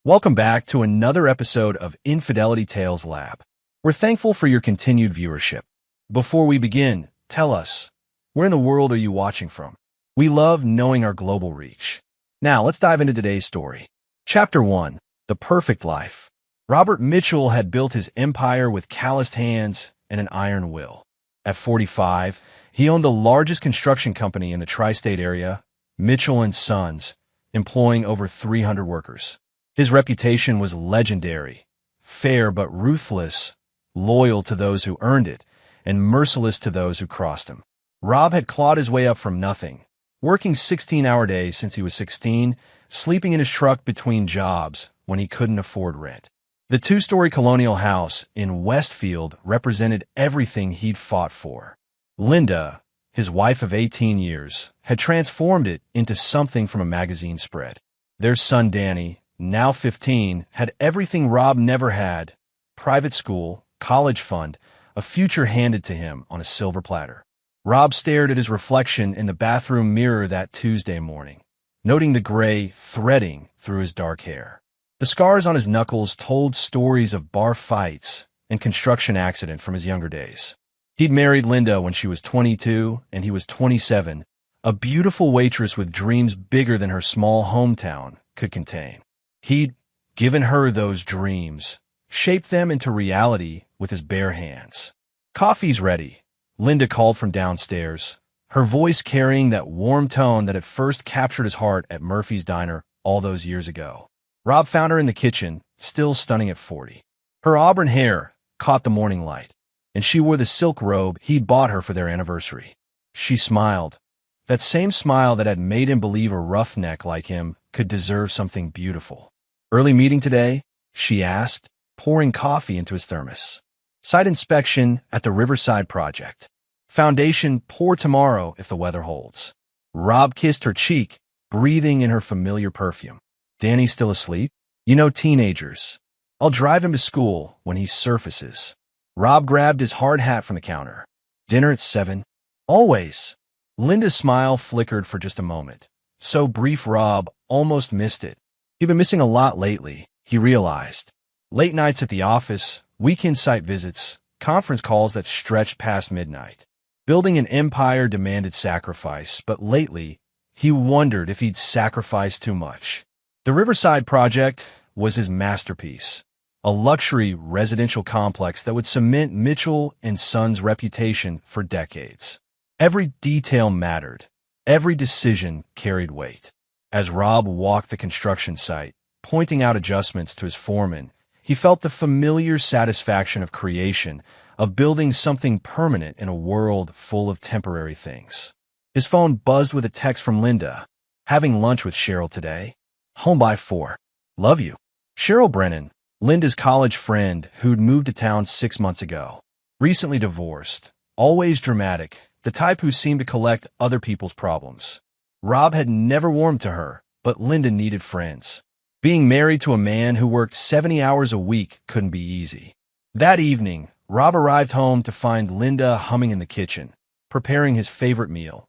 Welcome back to another episode of Infidelity Tales Lab. We're thankful for your continued viewership. Before we begin, tell us, where in the world are you watching from? We love knowing our global reach. Now, let's dive into today's story. Chapter 1. The Perfect Life. Robert Mitchell had built his empire with calloused hands and an iron will. At 45, he owned the largest construction company in the tri-state area, Mitchell & Sons, employing over 300 workers. His reputation was legendary, fair but ruthless, loyal to those who earned it, and merciless to those who crossed him. Rob had clawed his way up from nothing, working 16-hour days since he was 16, sleeping in his truck between jobs when he couldn't afford rent. The two-story colonial house in Westfield represented everything he'd fought for. Linda, his wife of 18 years, had transformed it into something from a magazine spread. Their son Danny, now 15, had everything Rob never had: private school, college fund, a future handed to him on a silver platter. Rob stared at his reflection in the bathroom mirror that Tuesday morning, noting the gray threading through his dark hair. The scars on his knuckles told stories of bar fights and construction accident from his younger days. He'd married Linda when she was 22 and he was 27, a beautiful waitress with dreams bigger than her small hometown could contain. He'd given her those dreams, shaped them into reality with his bare hands. "Coffee's ready," Linda called from downstairs, her voice carrying that warm tone that had first captured his heart at Murphy's Diner all those years ago. Rob found her in the kitchen, still stunning at 40. Her auburn hair caught the morning light, and she wore the silk robe he'd bought her for their anniversary. She smiled, that same smile that had made him believe a roughneck like him could deserve something beautiful. "Early meeting today?" she asked, pouring coffee into his thermos. "Site inspection at the Riverside project. Foundation pour tomorrow if the weather holds." Rob kissed her cheek, breathing in her familiar perfume. "Danny's still asleep? You know teenagers. I'll drive him to school when he surfaces." Rob grabbed his hard hat from the counter. "Dinner at 7? Always." Linda's smile flickered for just a moment, so brief Rob almost missed it. He'd been missing a lot lately, he realized. Late nights at the office, weekend site visits, conference calls that stretched past midnight. Building an empire demanded sacrifice, but lately, he wondered if he'd sacrificed too much. The Riverside project was his masterpiece, a luxury residential complex that would cement Mitchell & Sons' reputation for decades. Every detail mattered. Every decision carried weight. As Rob walked the construction site, pointing out adjustments to his foreman, he felt the familiar satisfaction of creation, of building something permanent in a world full of temporary things. His phone buzzed with a text from Linda. "Having lunch with Cheryl today. Home by 4. Love you." Cheryl Brennan, Linda's college friend who'd moved to town 6 months ago. Recently divorced, always dramatic, the type who seemed to collect other people's problems. Rob had never warmed to her, but Linda needed friends. Being married to a man who worked 70 hours a week couldn't be easy. That evening, Rob arrived home to find Linda humming in the kitchen, preparing his favorite meal,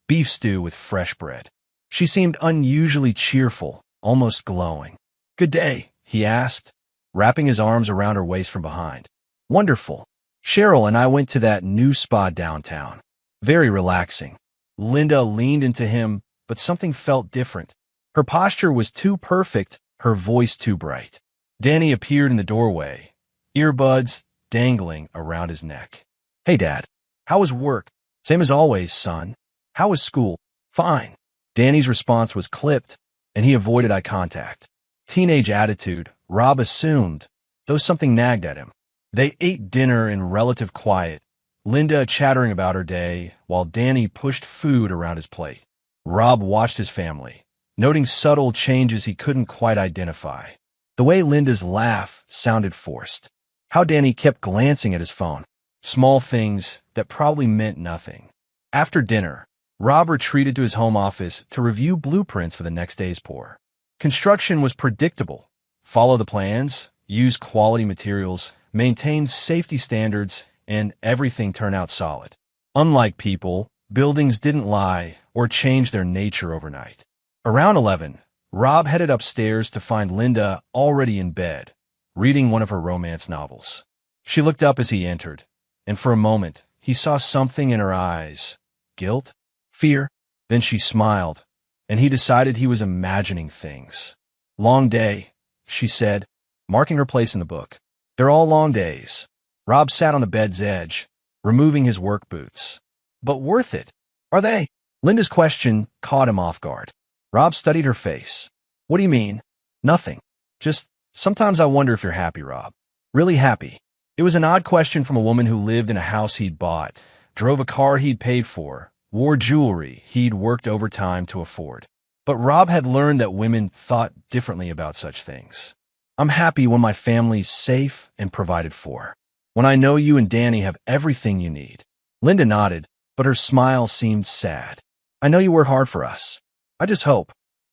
beef stew with fresh bread. She seemed unusually cheerful, almost glowing. "Good day," he asked, wrapping his arms around her waist from behind. "Wonderful. Cheryl and I went to that new spa downtown. Very relaxing." Linda leaned into him, but something felt different. Her posture was too perfect, her voice too bright. Danny appeared in the doorway, earbuds dangling around his neck. "Hey, Dad. How was work?" "Same as always, son." "How was school?" "Fine." Danny's response was clipped, and he avoided eye contact. Teenage attitude, Rob assumed, though something nagged at him. They ate dinner in relative quiet, Linda chattering about her day while Danny pushed food around his plate. Rob watched his family, noting subtle changes he couldn't quite identify. The way Linda's laugh sounded forced. How Danny kept glancing at his phone. Small things that probably meant nothing. After dinner, Rob retreated to his home office to review blueprints for the next day's pour. Construction was predictable. Follow the plans, use quality materials, maintain safety standards, and everything turned out solid. Unlike people, buildings didn't lie or change their nature overnight. Around 11, Rob headed upstairs to find Linda already in bed, reading one of her romance novels. She looked up as he entered, and for a moment, he saw something in her eyes. Guilt? Fear? Then she smiled, and he decided he was imagining things. Long day, she said, marking her place in the book. They're all long days. Rob sat on the bed's edge, removing his work boots. But worth it, are they? Linda's question caught him off guard. Rob studied her face. What do you mean? Nothing. Just, sometimes I wonder if you're happy, Rob. Really happy. It was an odd question from a woman who lived in a house he'd bought, drove a car he'd paid for, wore jewelry he'd worked overtime to afford. But Rob had learned that women thought differently about such things. I'm happy when my family's safe and provided for. When I know you and Danny have everything you need. Linda nodded, but her smile seemed sad. I know you work hard for us. I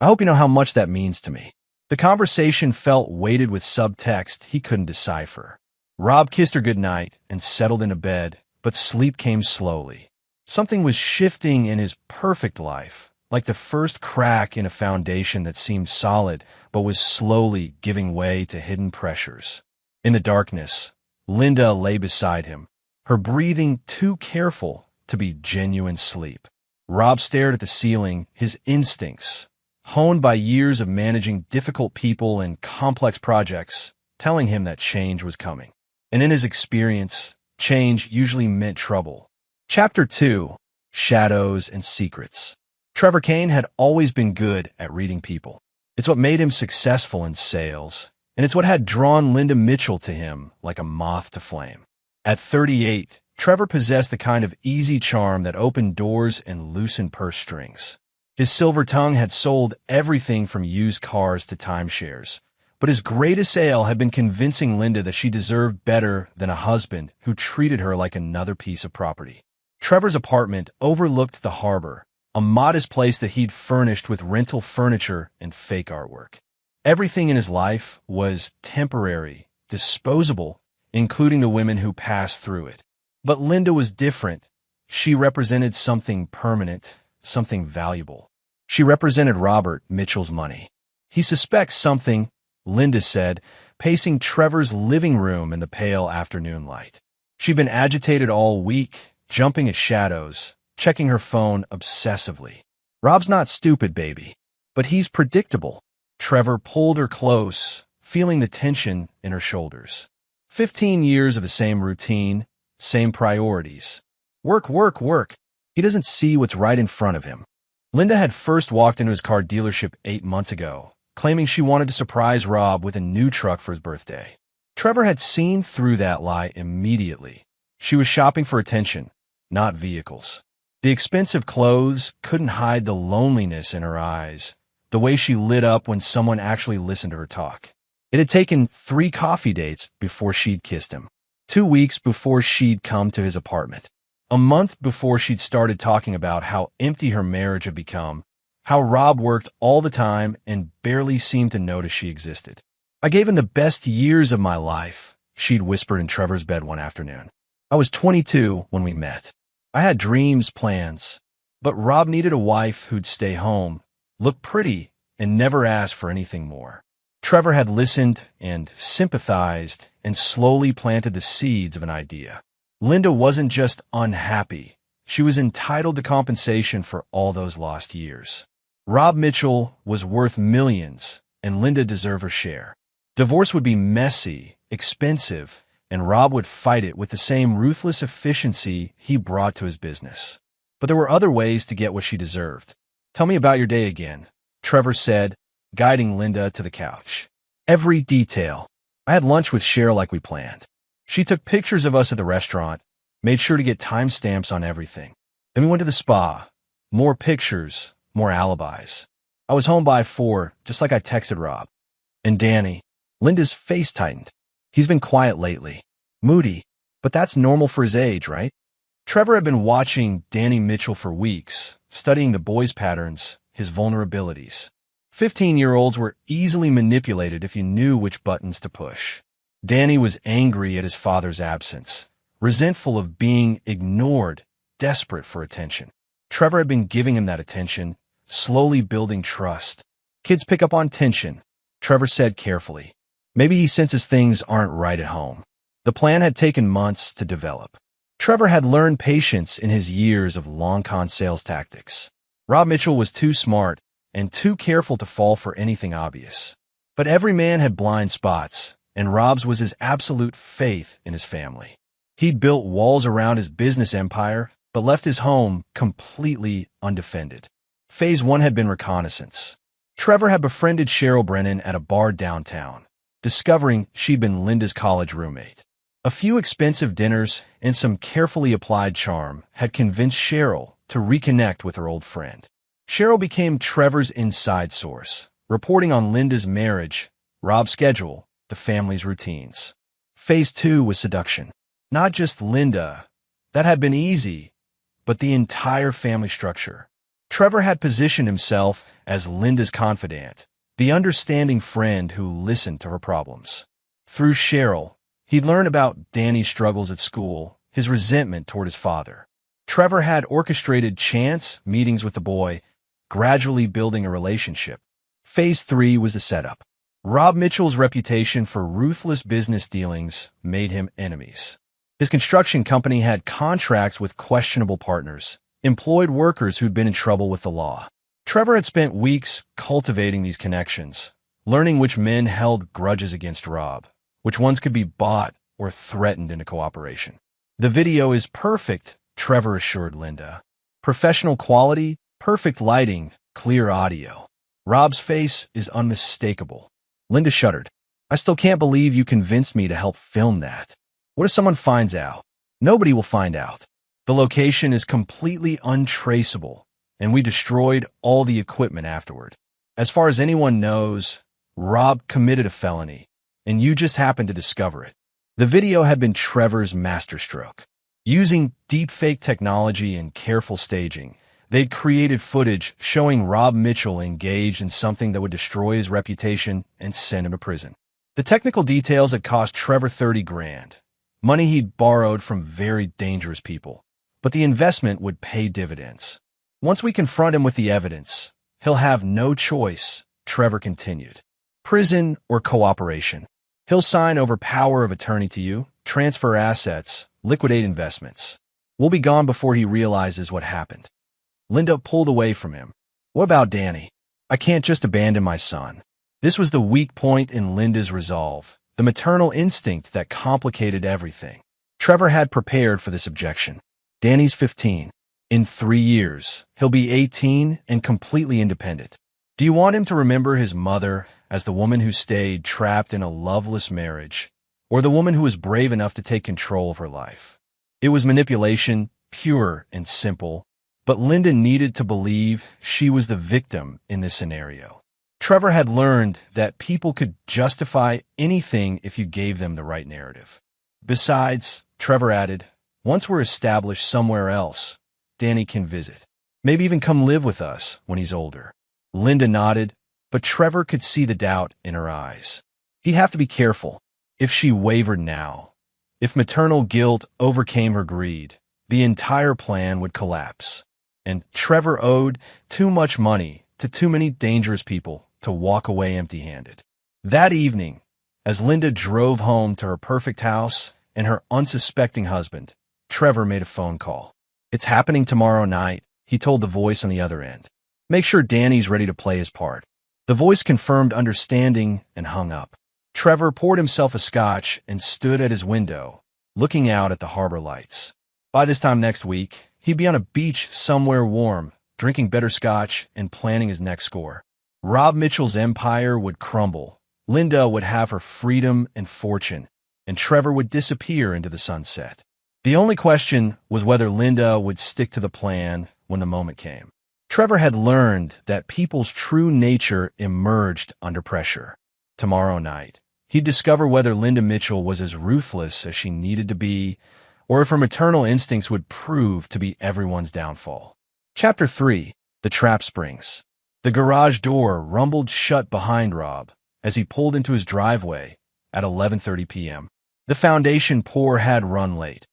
hope you know how much that means to me. The conversation felt weighted with subtext he couldn't decipher. Rob kissed her goodnight and settled into bed, but sleep came slowly. Something was shifting in his perfect life, like the first crack in a foundation that seemed solid but was slowly giving way to hidden pressures. In the darkness, Linda lay beside him, her breathing too careful to be genuine sleep. Rob stared at the ceiling, his instincts, honed by years of managing difficult people and complex projects, telling him that change was coming. And in his experience, change usually meant trouble. Chapter 2: Shadows and Secrets. Trevor Kane had always been good at reading people. It's what made him successful in sales, and it's what had drawn Linda Mitchell to him like a moth to flame. At 38, Trevor possessed the kind of easy charm that opened doors and loosened purse strings. His silver tongue had sold everything from used cars to timeshares, but his greatest sale had been convincing Linda that she deserved better than a husband who treated her like another piece of property. Trevor's apartment overlooked the harbor, a modest place that he'd furnished with rental furniture and fake artwork. Everything in his life was temporary, disposable, including the women who passed through it. But Linda was different. She represented something permanent, something valuable. She represented Robert Mitchell's money. He suspects something, Linda said, pacing Trevor's living room in the pale afternoon light. She'd been agitated all week, jumping at shadows, checking her phone obsessively. Rob's not stupid, baby, but he's predictable. Trevor pulled her close, feeling the tension in her shoulders. 15 years of the same routine, same priorities. Work, work, work. He doesn't see what's right in front of him. Linda had first walked into his car dealership 8 months ago, claiming she wanted to surprise Rob with a new truck for his birthday. Trevor had seen through that lie immediately. She was shopping for attention, not vehicles. The expensive clothes couldn't hide the loneliness in her eyes, the way she lit up when someone actually listened to her talk. It had taken 3 coffee dates before she'd kissed him. 2 weeks before she'd come to his apartment. A month before she'd started talking about how empty her marriage had become, how Rob worked all the time and barely seemed to notice she existed. I gave him the best years of my life, she'd whispered in Trevor's bed one afternoon. I was 22 when we met. I had dreams, plans, but Rob needed a wife who'd stay home, look pretty, and never ask for anything more. Trevor had listened and sympathized and slowly planted the seeds of an idea. Linda wasn't just unhappy. She was entitled to compensation for all those lost years. Rob Mitchell was worth millions, and Linda deserved her share. Divorce would be messy, expensive, and Rob would fight it with the same ruthless efficiency he brought to his business. But there were other ways to get what she deserved. Tell me about your day again, Trevor said, guiding Linda to the couch. Every detail. I had lunch with Cheryl like we planned. She took pictures of us at the restaurant, made sure to get timestamps on everything. Then we went to the spa. More pictures, more alibis. I was home by 4, just like I texted Rob. And Danny. Linda's face tightened. He's been quiet lately. Moody. But that's normal for his age, right? Trevor had been watching Danny Mitchell for weeks, studying the boy's patterns, his vulnerabilities. 15-year-olds were easily manipulated if you knew which buttons to push. Danny was angry at his father's absence, resentful of being ignored, desperate for attention. Trevor had been giving him that attention, slowly building trust. Kids pick up on tension, Trevor said carefully. Maybe he senses things aren't right at home. The plan had taken months to develop. Trevor had learned patience in his years of long-con sales tactics. Rob Mitchell was too smart and too careful to fall for anything obvious. But every man had blind spots, and Rob's was his absolute faith in his family. He'd built walls around his business empire, but left his home completely undefended. Phase 1 had been reconnaissance. Trevor had befriended Cheryl Brennan at a bar downtown, discovering she'd been Linda's college roommate. A few expensive dinners and some carefully applied charm had convinced Cheryl to reconnect with her old friend. Cheryl became Trevor's inside source, reporting on Linda's marriage, Rob's schedule, the family's routines. Phase 2 was seduction. Not just Linda, that had been easy, but the entire family structure. Trevor had positioned himself as Linda's confidant, the understanding friend who listened to her problems. Through Cheryl, he'd learned about Danny's struggles at school, his resentment toward his father. Trevor had orchestrated chance meetings with the boy, gradually building a relationship. Phase 3 was the setup. Rob Mitchell's reputation for ruthless business dealings made him enemies. His construction company had contracts with questionable partners, employed workers who'd been in trouble with the law. Trevor had spent weeks cultivating these connections, learning which men held grudges against Rob, which ones could be bought or threatened into cooperation. The video is perfect, Trevor assured Linda. Professional quality, perfect lighting, clear audio. Rob's face is unmistakable. Linda shuddered. I still can't believe you convinced me to help film that. What if someone finds out? Nobody will find out. The location is completely untraceable, and we destroyed all the equipment afterward. As far as anyone knows, Rob committed a felony, and you just happened to discover it. The video had been Trevor's masterstroke. Using deepfake technology and careful staging, they'd created footage showing Rob Mitchell engaged in something that would destroy his reputation and send him to prison. The technical details had cost Trevor $30,000, money he'd borrowed from very dangerous people. But the investment would pay dividends. Once we confront him with the evidence, he'll have no choice, Trevor continued. Prison or cooperation. He'll sign over power of attorney to you, transfer assets, liquidate investments. We'll be gone before he realizes what happened. Linda pulled away from him. What about Danny? I can't just abandon my son. This was the weak point in Linda's resolve, the maternal instinct that complicated everything. Trevor had prepared for this objection. Danny's 15. In 3 years, he'll be 18 and completely independent. Do you want him to remember his mother as the woman who stayed trapped in a loveless marriage, or the woman who was brave enough to take control of her life? It was manipulation, pure and simple, but Linda needed to believe she was the victim in this scenario. Trevor had learned that people could justify anything if you gave them the right narrative. Besides, Trevor added, once we're established somewhere else, Danny can visit. Maybe even come live with us when he's older. Linda nodded, but Trevor could see the doubt in her eyes. He'd have to be careful. If she wavered now, if maternal guilt overcame her greed, the entire plan would collapse. And Trevor owed too much money to too many dangerous people to walk away empty-handed. That evening, as Linda drove home to her perfect house and her unsuspecting husband, Trevor made a phone call. It's happening tomorrow night, he told the voice on the other end. Make sure Danny's ready to play his part. The voice confirmed understanding and hung up. Trevor poured himself a scotch and stood at his window, looking out at the harbor lights. By this time next week, he'd be on a beach somewhere warm, drinking better scotch and planning his next score. Rob Mitchell's empire would crumble. Linda would have her freedom and fortune, and Trevor would disappear into the sunset. The only question was whether Linda would stick to the plan when the moment came. Trevor had learned that people's true nature emerged under pressure. Tomorrow night, he'd discover whether Linda Mitchell was as ruthless as she needed to be, or if her maternal instincts would prove to be everyone's downfall. Chapter 3. The Trap Springs. The garage door rumbled shut behind Rob as he pulled into his driveway at 11:30 p.m. The foundation pour had run late.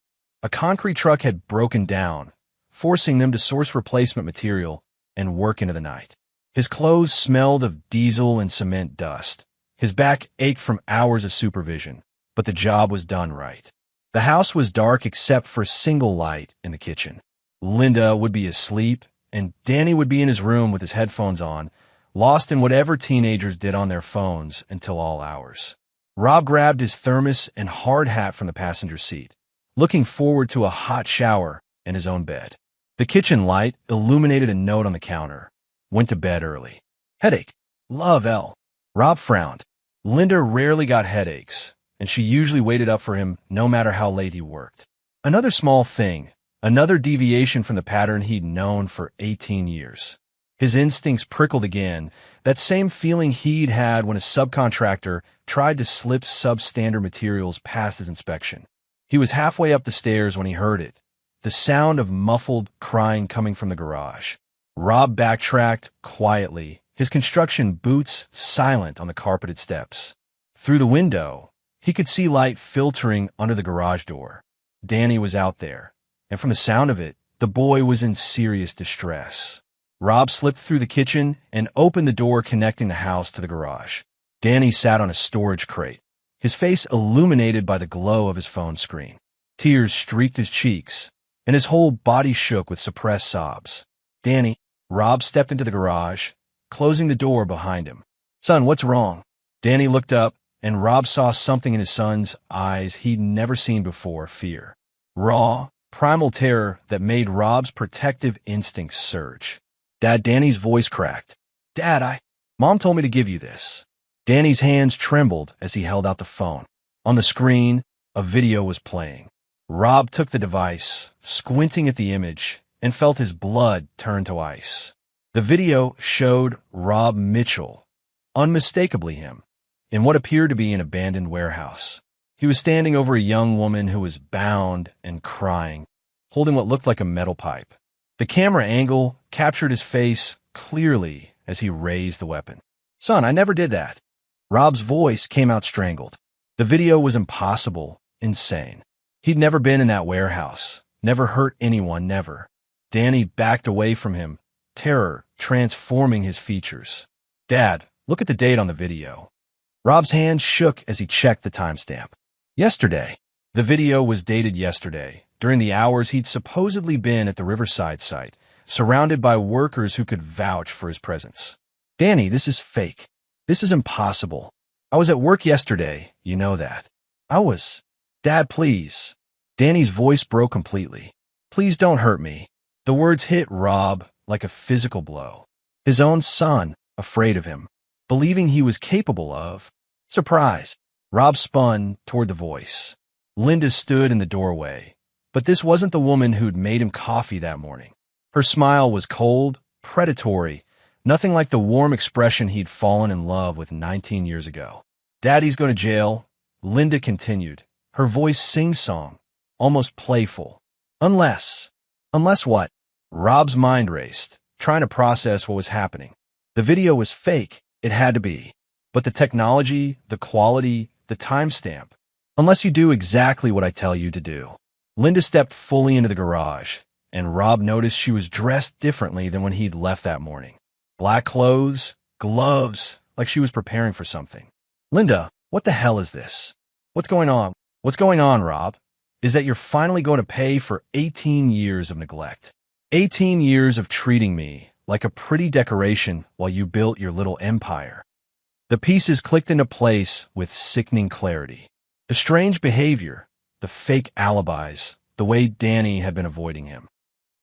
A concrete truck had broken down, forcing them to source replacement material and work into the night. His clothes smelled of diesel and cement dust. His back ached from hours of supervision, but the job was done right. The house was dark except for a single light in the kitchen. Linda would be asleep, and Danny would be in his room with his headphones on, lost in whatever teenagers did on their phones until all hours. Rob grabbed his thermos and hard hat from the passenger seat, looking forward to a hot shower and his own bed. The kitchen light illuminated a note on the counter. Went to bed early. Headache. Love L. Rob frowned. Linda rarely got headaches, and she usually waited up for him no matter how late he worked. Another small thing, another deviation from the pattern he'd known for 18 years. His instincts prickled again, that same feeling he'd had when a subcontractor tried to slip substandard materials past his inspection. He was halfway up the stairs when he heard it, the sound of muffled crying coming from the garage. Rob backtracked quietly, his construction boots silent on the carpeted steps. Through the window, he could see light filtering under the garage door. Danny was out there, and from the sound of it, the boy was in serious distress. Rob slipped through the kitchen and opened the door connecting the house to the garage. Danny sat on a storage crate, his face illuminated by the glow of his phone screen. Tears streaked his cheeks, and his whole body shook with suppressed sobs. Danny, Rob stepped into the garage, closing the door behind him. Son, what's wrong? Danny looked up, and Rob saw something in his son's eyes he'd never seen before, fear. Raw, primal terror that made Rob's protective instincts surge. Dad, Danny's voice cracked. Dad, Mom told me to give you this. Danny's hands trembled as he held out the phone. On the screen, a video was playing. Rob took the device, squinting at the image, and felt his blood turn to ice. The video showed Rob Mitchell, unmistakably him, in what appeared to be an abandoned warehouse. He was standing over a young woman who was bound and crying, holding what looked like a metal pipe. The camera angle captured his face clearly as he raised the weapon. Son, I never did that. Rob's voice came out strangled. The video was impossible, insane. He'd never been in that warehouse, never hurt anyone, never. Danny backed away from him, terror transforming his features. Dad, look at the date on the video. Rob's hand shook as he checked the timestamp. Yesterday. The video was dated yesterday, during the hours he'd supposedly been at the Riverside site, surrounded by workers who could vouch for his presence. Danny, this is fake. This is impossible. I was at work yesterday, you know that. I was. Dad, please. Danny's voice broke completely. Please don't hurt me. The words hit Rob like a physical blow. His own son, afraid of him, believing he was capable of. Surprise. Rob spun toward the voice. Linda stood in the doorway, but this wasn't the woman who'd made him coffee that morning. Her smile was cold, predatory, nothing like the warm expression he'd fallen in love with 19 years ago. Daddy's going to jail, Linda continued, her voice sing-song, almost playful. Unless what? Rob's mind raced, trying to process what was happening. The video was fake, it had to be. But the technology, the quality, the timestamp. Unless you do exactly what I tell you to do. Linda stepped fully into the garage, and Rob noticed she was dressed differently than when he'd left that morning. Black clothes, gloves, like she was preparing for something. Linda, what the hell is this? What's going on? What's going on, Rob? Is that you're finally going to pay for 18 years of neglect. 18 years of treating me like a pretty decoration while you built your little empire. The pieces clicked into place with sickening clarity. The strange behavior, the fake alibis, the way Danny had been avoiding him.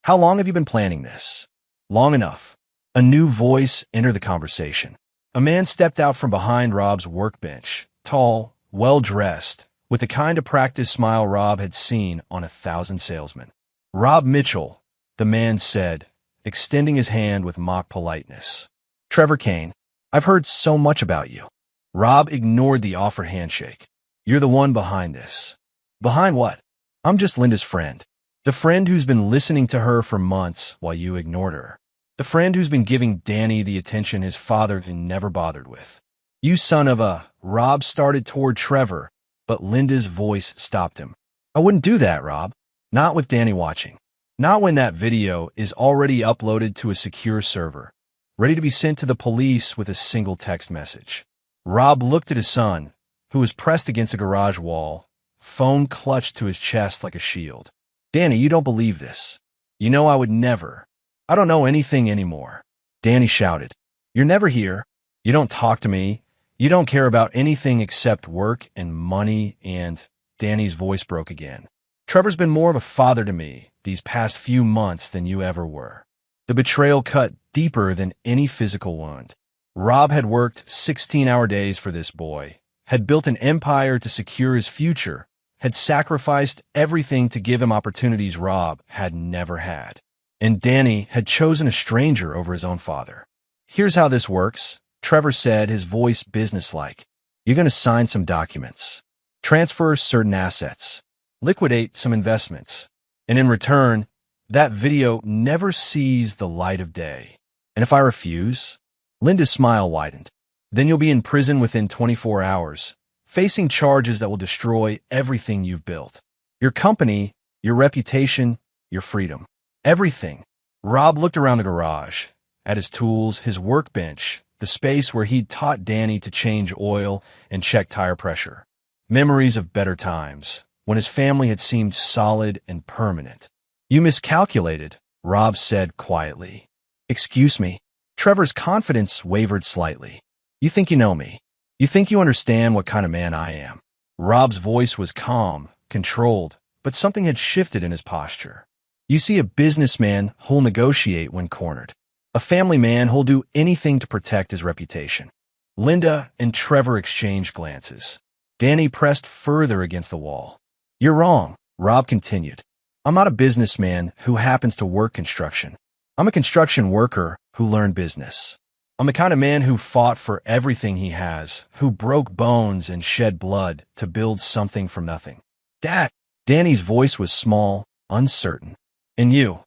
How long have you been planning this? Long enough. A new voice entered the conversation. A man stepped out from behind Rob's workbench, tall, well-dressed, with the kind of practiced smile Rob had seen on 1,000 salesmen. Rob Mitchell, the man said, extending his hand with mock politeness. Trevor Kane, I've heard so much about you. Rob ignored the offered handshake. You're the one behind this. Behind what? I'm just Linda's friend. The friend who's been listening to her for months while you ignored her. The friend who's been giving Danny the attention his father had never bothered with. You son of a... Rob started toward Trevor, but Linda's voice stopped him. I wouldn't do that, Rob. Not with Danny watching. Not when that video is already uploaded to a secure server. ready to be sent to the police with a single text message. Rob looked at his son, who was pressed against a garage wall, phone clutched to his chest like a shield. "Danny, you don't believe this. You know I would never. I don't know anything anymore." Danny shouted. "You're never here. You don't talk to me. You don't care about anything except work and money and—" Danny's voice broke again. "Trevor's been more of a father to me these past few months than you ever were." The betrayal cut deeper than any physical wound. Rob had worked 16-hour days for this boy, had built an empire to secure his future, had sacrificed everything to give him opportunities Rob had never had. And Danny had chosen a stranger over his own father. "Here's how this works," Trevor said, his voice businesslike. "You're going to sign some documents, transfer certain assets, liquidate some investments, and in return, that video never sees the light of day. And if I refuse?" Linda's smile widened. "Then you'll be in prison within 24 hours, facing charges that will destroy everything you've built. Your company, your reputation, your freedom. Everything." Rob looked around the garage, at his tools, his workbench, the space where he'd taught Danny to change oil and check tire pressure. Memories of better times, when his family had seemed solid and permanent. "You miscalculated," Rob said quietly. "Excuse me." Trevor's confidence wavered slightly. "You think you know me. You think you understand what kind of man I am." Rob's voice was calm, controlled, but something had shifted in his posture. "You see a businessman who'll negotiate when cornered. A family man who'll do anything to protect his reputation." Linda and Trevor exchanged glances. Danny pressed further against the wall. "You're wrong," Rob continued. "I'm not a businessman who happens to work construction. I'm a construction worker who learned business. I'm the kind of man who fought for everything he has, who broke bones and shed blood to build something from nothing." "Dad!" Danny's voice was small, uncertain. "And you,"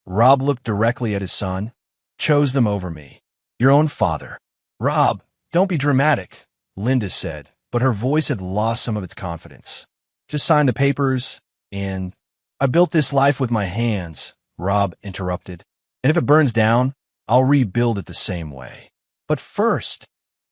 Rob looked directly at his son, "chose them over me. Your own father." "Rob, don't be dramatic," Linda said, but her voice had lost some of its confidence. "Just sign the papers, and—" "I built this life with my hands," Rob interrupted. "And if it burns down, I'll rebuild it the same way. But first—"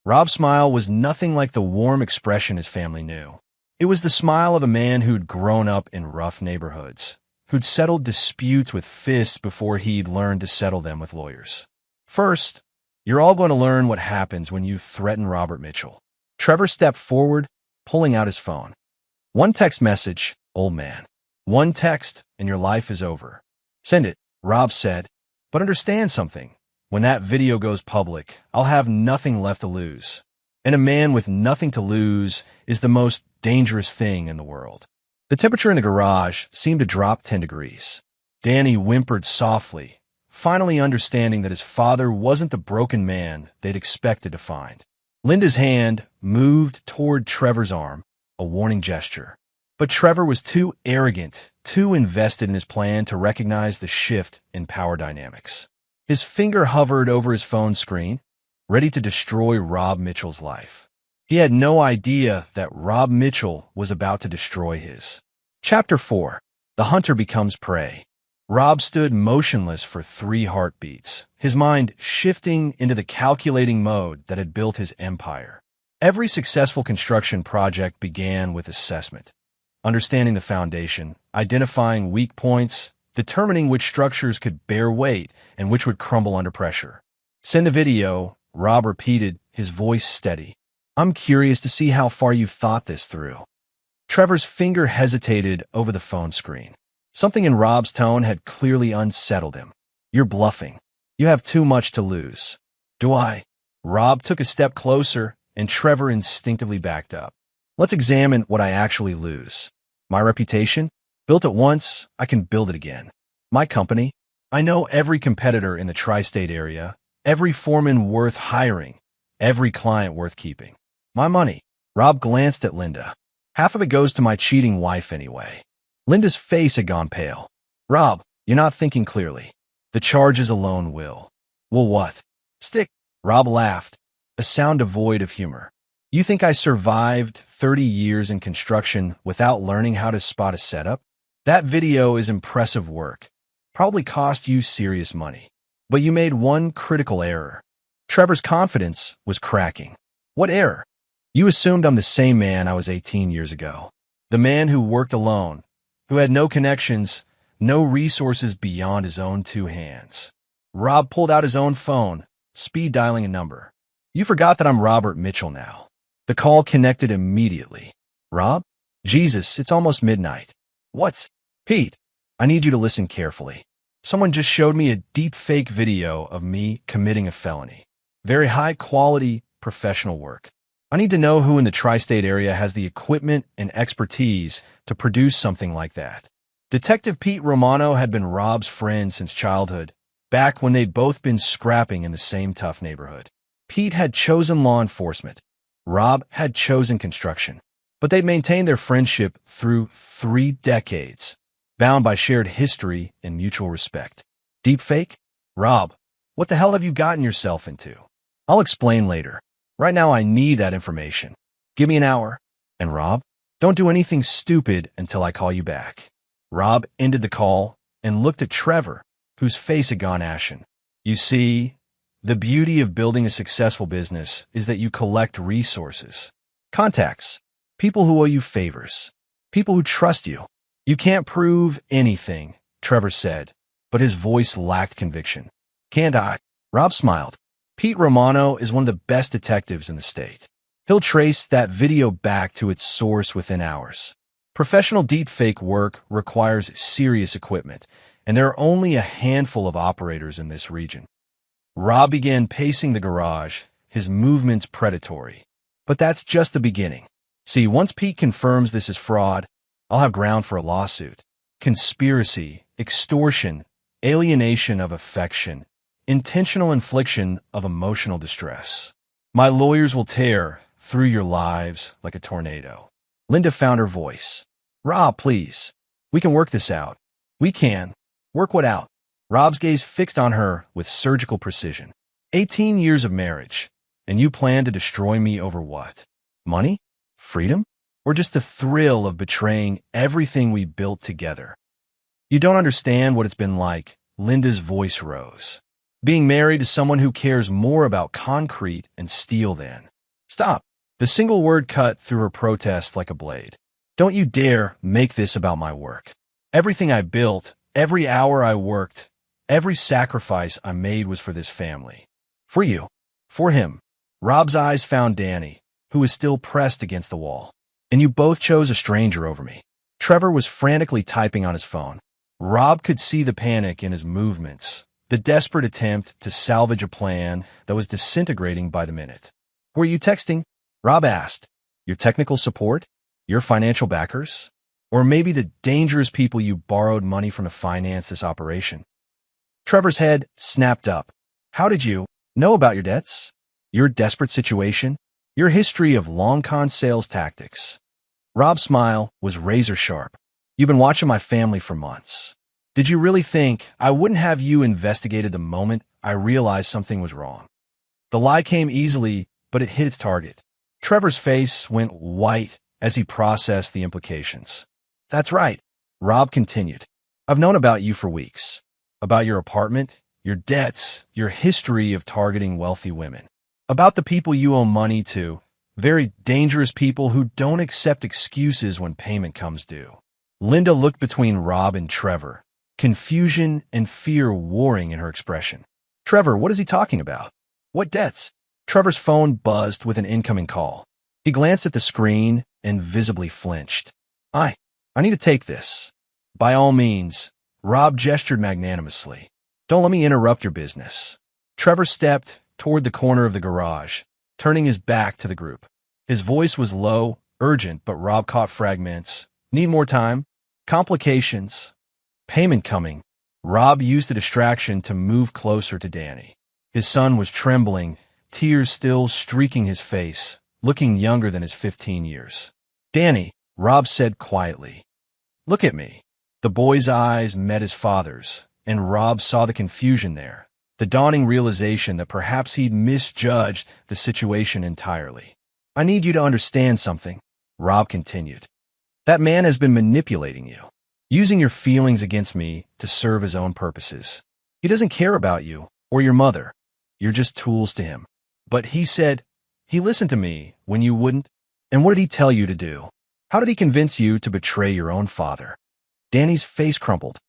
Rob's smile was nothing like the warm expression his family knew. It was the smile of a man who'd grown up in rough neighborhoods, who'd settled disputes with fists before he'd learned to settle them with lawyers. "First, you're all going to learn what happens when you threaten Robert Mitchell." Trevor stepped forward, pulling out his phone. "One text message, old man. One text, and your life is over." "Send it," Rob said. "But understand something. When that video goes public, I'll have nothing left to lose. And a man with nothing to lose is the most dangerous thing in the world." The temperature in the garage seemed to drop 10 degrees. Danny whimpered softly, finally understanding that his father wasn't the broken man they'd expected to find. Linda's hand moved toward Trevor's arm, a warning gesture. But Trevor was too arrogant, too invested in his plan to recognize the shift in power dynamics. His finger hovered over his phone screen, ready to destroy Rob Mitchell's life. He had no idea that Rob Mitchell was about to destroy his. Chapter 4. The Hunter Becomes Prey. Rob stood motionless for 3 heartbeats, his mind shifting into the calculating mode that had built his empire. Every successful construction project began with assessment. Understanding the foundation, identifying weak points, determining which structures could bear weight and which would crumble under pressure. "Send the video," Rob repeated, his voice steady. "I'm curious to see how far you've thought this through." Trevor's finger hesitated over the phone screen. Something in Rob's tone had clearly unsettled him. "You're bluffing. You have too much to lose." "Do I?" Rob took a step closer, and Trevor instinctively backed up. "Let's examine what I actually lose. My reputation? Built it once, I can build it again. My company? I know every competitor in the tri-state area, every foreman worth hiring, every client worth keeping. My money." Rob glanced at Linda. "Half of it goes to my cheating wife anyway." Linda's face had gone pale. "Rob, you're not thinking clearly. The charges alone will." "Will what?" "Stick." Rob laughed, a sound devoid of humor. "You think I survived 30 years in construction without learning how to spot a setup? That video is impressive work. Probably cost you serious money. But you made one critical error. Trevor's confidence was cracking. What error? You assumed I'm the same man I was 18 years ago. The man who worked alone, who had no connections, no resources beyond his own two hands. Rob pulled out his own phone, speed dialing a number. You forgot that I'm Robert Mitchell now. The call connected immediately. Rob? Jesus, it's almost midnight. What's? Pete, I need you to listen carefully. Someone just showed me a deep fake video of me committing a felony. Very high quality, professional work. I need to know who in the tri-state area has the equipment and expertise to produce something like that. Detective Pete Romano had been Rob's friend since childhood, back when they'd both been scrapping in the same tough neighborhood. Pete had chosen law enforcement. Rob had chosen construction. But they'd maintained their friendship through 3 decades, bound by shared history and mutual respect. Deepfake? Rob, what the hell have you gotten yourself into? I'll explain later. Right now I need that information. Give me an hour. And Rob, don't do anything stupid until I call you back. Rob ended the call and looked at Trevor, whose face had gone ashen. You see, the beauty of building a successful business is that you collect resources. Contacts. People who owe you favors. People who trust you. You can't prove anything, Trevor said, but his voice lacked conviction. Can't I? Rob smiled. Pete Romano is one of the best detectives in the state. He'll trace that video back to its source within hours. Professional deepfake work requires serious equipment, and there are only a handful of operators in this region. Rob began pacing the garage, his movements predatory. But that's just the beginning. See, once Pete confirms this is fraud, I'll have ground for a lawsuit. Conspiracy, extortion, alienation of affection, intentional infliction of emotional distress. My lawyers will tear through your lives like a tornado. Linda found her voice. Rob, please. We can work this out. We can. Work what out? Rob's gaze fixed on her with surgical precision. 18 years of marriage, and you plan to destroy me over what? Money? Freedom? Or just the thrill of betraying everything we built together? You don't understand what it's been like. Linda's voice rose. Being married to someone who cares more about concrete and steel than. Stop. The single word cut through her protest like a blade. Don't you dare make this about my work. Everything I built, every hour I worked, every sacrifice I made was for this family. For you. For him. Rob's eyes found Danny, who was still pressed against the wall. And you both chose a stranger over me. Trevor was frantically typing on his phone. Rob could see the panic in his movements, the desperate attempt to salvage a plan that was disintegrating by the minute. Were you texting? Rob asked. Your technical support? Your financial backers? Or maybe the dangerous people you borrowed money from to finance this operation? Trevor's head snapped up. How did you know about your debts? Your desperate situation? Your history of long-con sales tactics? Rob's smile was razor sharp. You've been watching my family for months. Did you really think I wouldn't have you investigated the moment I realized something was wrong? The lie came easily, but it hit its target. Trevor's face went white as he processed the implications. That's right, Rob continued. I've known about you for weeks. About your apartment, your debts, your history of targeting wealthy women. About the people you owe money to, very dangerous people who don't accept excuses when payment comes due. Linda looked between Rob and Trevor, confusion and fear warring in her expression. Trevor, what is he talking about? What debts? Trevor's phone buzzed with an incoming call. He glanced at the screen and visibly flinched. I need to take this. By all means, Rob gestured magnanimously. Don't let me interrupt your business. Trevor stepped toward the corner of the garage, turning his back to the group. His voice was low, urgent, but Rob caught fragments. Need more time? Complications? Payment coming. Rob used the distraction to move closer to Danny. His son was trembling, tears still streaking his face, looking younger than his 15 years. Danny, Rob said quietly. Look at me. The boy's eyes met his father's, and Rob saw the confusion there, the dawning realization that perhaps he'd misjudged the situation entirely. I need you to understand something, Rob continued. That man has been manipulating you, using your feelings against me to serve his own purposes. He doesn't care about you or your mother. You're just tools to him. But he said, he listened to me when you wouldn't. And what did he tell you to do? How did he convince you to betray your own father? Danny's face crumpled.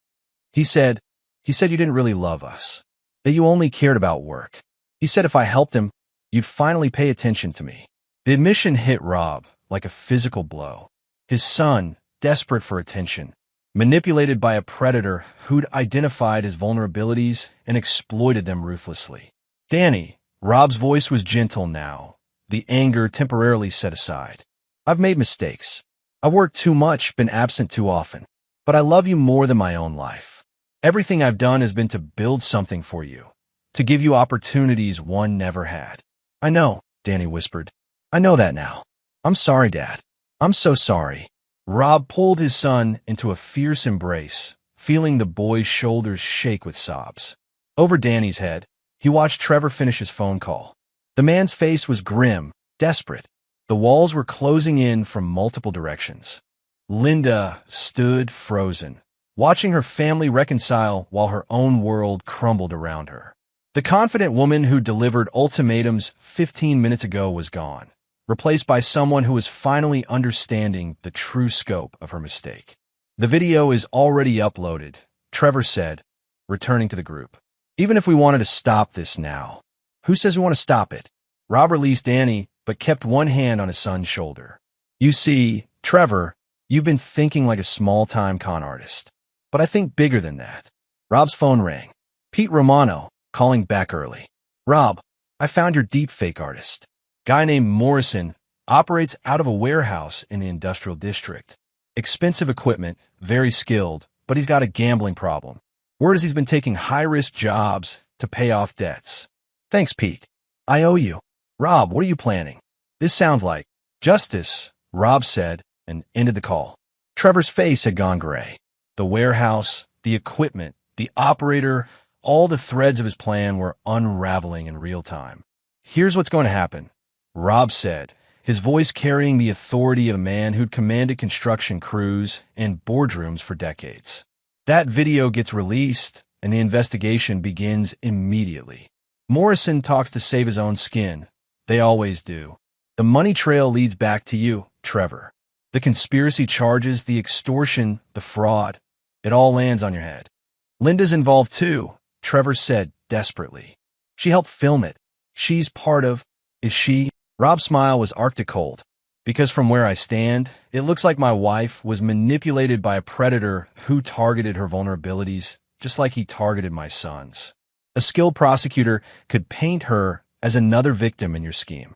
He said you didn't really love us, that you only cared about work. He said if I helped him, you'd finally pay attention to me. The admission hit Rob like a physical blow. His son, desperate for attention, manipulated by a predator who'd identified his vulnerabilities and exploited them ruthlessly. Danny, Rob's voice was gentle now, the anger temporarily set aside. I've made mistakes. I've worked too much, been absent too often. But I love you more than my own life. Everything I've done has been to build something for you, to give you opportunities one never had. I know, Danny whispered. I know that now. I'm sorry, Dad. I'm so sorry. Rob pulled his son into a fierce embrace, feeling the boy's shoulders shake with sobs. Over Danny's head, he watched Trevor finish his phone call. The man's face was grim, desperate. The walls were closing in from multiple directions. Linda stood frozen, watching her family reconcile while her own world crumbled around her. The confident woman who delivered ultimatums 15 minutes ago was gone, replaced by someone who was finally understanding the true scope of her mistake. The video is already uploaded, Trevor said, returning to the group. Even if we wanted to stop this now, who says we want to stop it? Rob released Danny, but kept one hand on his son's shoulder. You see, Trevor, you've been thinking like a small-time con artist. But I think bigger than that. Rob's phone rang. Pete Romano, calling back early. Rob, I found your deepfake artist. Guy named Morrison operates out of a warehouse in the industrial district. Expensive equipment, very skilled, but he's got a gambling problem. Word is he's been taking high-risk jobs to pay off debts. Thanks, Pete. I owe you. Rob, what are you planning? This sounds like justice, Rob said, and ended the call. Trevor's face had gone gray. The warehouse, the equipment, the operator, all the threads of his plan were unraveling in real time. Here's what's going to happen, Rob said, his voice carrying the authority of a man who'd commanded construction crews and boardrooms for decades. That video gets released, and the investigation begins immediately. Morrison talks to save his own skin. They always do. The money trail leads back to you, Trevor. The conspiracy charges, the extortion, the fraud, it all lands on your head. Linda's involved too, Trevor said desperately. She helped film it. She's part of... Is she? Rob's smile was arctic cold. Because from where I stand, it looks like my wife was manipulated by a predator who targeted her vulnerabilities just like he targeted my son's. A skilled prosecutor could paint her as another victim in your scheme.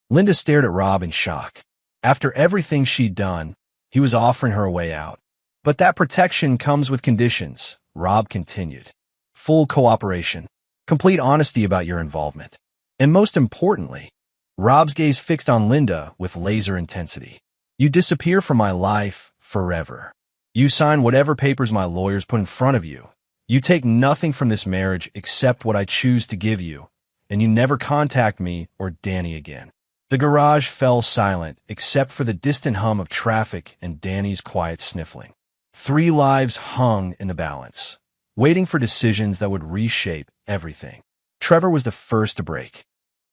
Linda stared at Rob in shock. After everything she'd done, he was offering her a way out. But that protection comes with conditions, Rob continued. Full cooperation, complete honesty about your involvement. And most importantly, Rob's gaze fixed on Linda with laser intensity. You disappear from my life forever. You sign whatever papers my lawyers put in front of you. You take nothing from this marriage except what I choose to give you, and you never contact me or Danny again. The garage fell silent except for the distant hum of traffic and Danny's quiet sniffling. 3 lives hung in the balance, waiting for decisions that would reshape everything. Trevor was the first to break.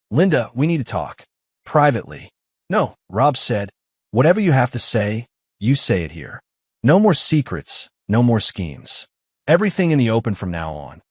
Linda, we need to talk. Privately. No, Rob said. Whatever you have to say, you say it here. No more secrets, no more schemes. Everything in the open from now on.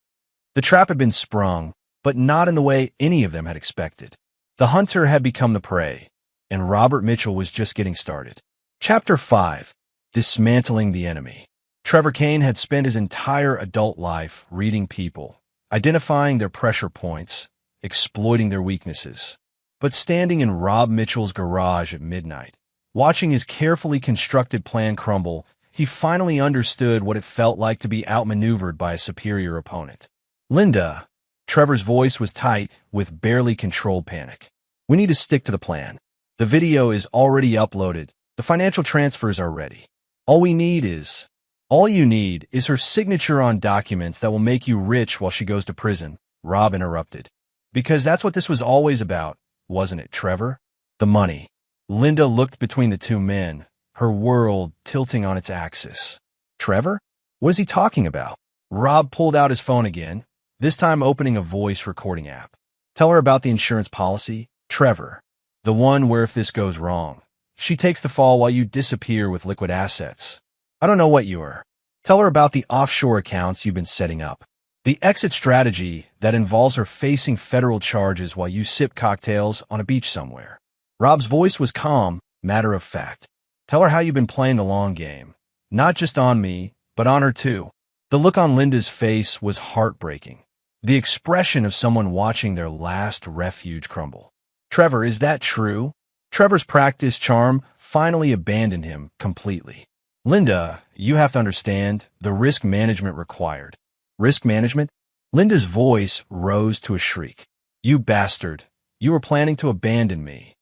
The trap had been sprung, but not in the way any of them had expected. The hunter had become the prey, and Robert Mitchell was just getting started. Chapter 5. Dismantling the Enemy. Trevor Kane had spent his entire adult life reading people, identifying their pressure points, exploiting their weaknesses. But standing in Rob Mitchell's garage at midnight, watching his carefully constructed plan crumble, he finally understood what it felt like to be outmaneuvered by a superior opponent. Linda, Trevor's voice was tight with barely controlled panic. We need to stick to the plan. The video is already uploaded. The financial transfers are ready. All you need is her signature on documents that will make you rich while she goes to prison, Rob interrupted. Because that's what this was always about, wasn't it, Trevor? The money. Linda looked between the two men, her world tilting on its axis. Trevor? What is he talking about? Rob pulled out his phone again, this time opening a voice recording app. Tell her about the insurance policy, Trevor. The one where if this goes wrong, she takes the fall while you disappear with liquid assets. I don't know what you are. Tell her about the offshore accounts you've been setting up. The exit strategy that involves her facing federal charges while you sip cocktails on a beach somewhere. Rob's voice was calm, matter of fact. Tell her how you've been playing the long game. Not just on me, but on her too. The look on Linda's face was heartbreaking. The expression of someone watching their last refuge crumble. Trevor, is that true? Trevor's practiced charm finally abandoned him completely. Linda, you have to understand the risk management required. Risk management? Linda's voice rose to a shriek. You bastard. You were planning to abandon me.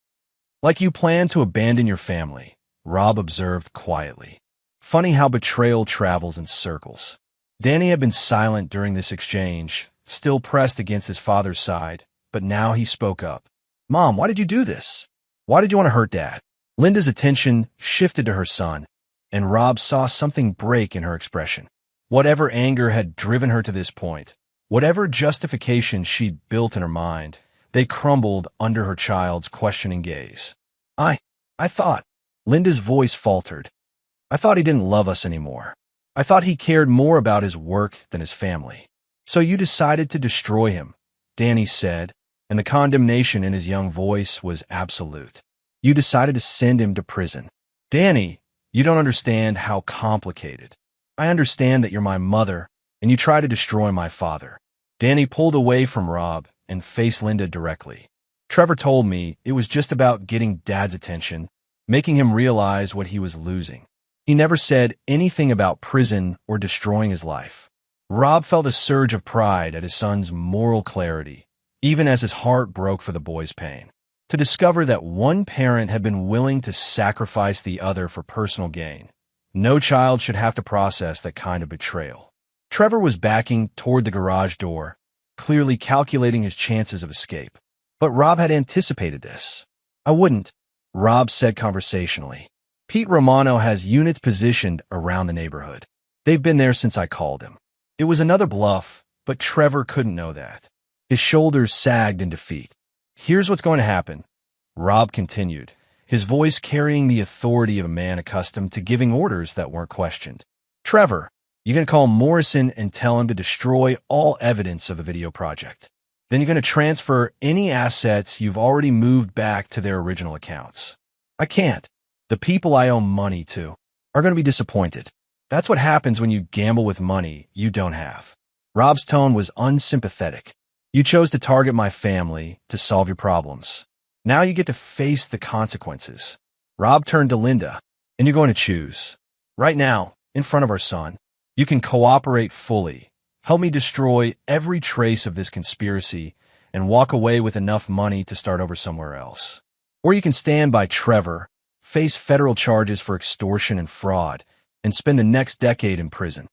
Like you planned to abandon your family, Rob observed quietly. Funny how betrayal travels in circles. Danny had been silent during this exchange, still pressed against his father's side, but now he spoke up. Mom, why did you do this? Why did you want to hurt Dad? Linda's attention shifted to her son, and Rob saw something break in her expression. Whatever anger had driven her to this point, whatever justification she'd built in her mind, they crumbled under her child's questioning gaze. I thought, Linda's voice faltered. I thought he didn't love us anymore. I thought he cared more about his work than his family. So you decided to destroy him, Danny said, and the condemnation in his young voice was absolute. You decided to send him to prison. Danny, you don't understand how complicated. I understand that you're my mother, and you try to destroy my father. Danny pulled away from Rob and faced Linda directly. Trevor told me it was just about getting Dad's attention, making him realize what he was losing. He never said anything about prison or destroying his life. Rob felt a surge of pride at his son's moral clarity, even as his heart broke for the boy's pain. To discover that one parent had been willing to sacrifice the other for personal gain. No child should have to process that kind of betrayal. Trevor was backing toward the garage door, clearly calculating his chances of escape. But Rob had anticipated this. I wouldn't, Rob said conversationally. Pete Romano has units positioned around the neighborhood. They've been there since I called him. It was another bluff, but Trevor couldn't know that. His shoulders sagged in defeat. Here's what's going to happen, Rob continued, his voice carrying the authority of a man accustomed to giving orders that weren't questioned. Trevor, you're going to call Morrison and tell him to destroy all evidence of the video project. Then you're going to transfer any assets you've already moved back to their original accounts. I can't. The people I owe money to are going to be disappointed. That's what happens when you gamble with money you don't have. Rob's tone was unsympathetic. You chose to target my family to solve your problems. Now you get to face the consequences. Rob turned to Linda, and you're going to choose. Right now, in front of our son, you can cooperate fully, help me destroy every trace of this conspiracy, and walk away with enough money to start over somewhere else. Or you can stand by Trevor, face federal charges for extortion and fraud, and spend the next decade in prison.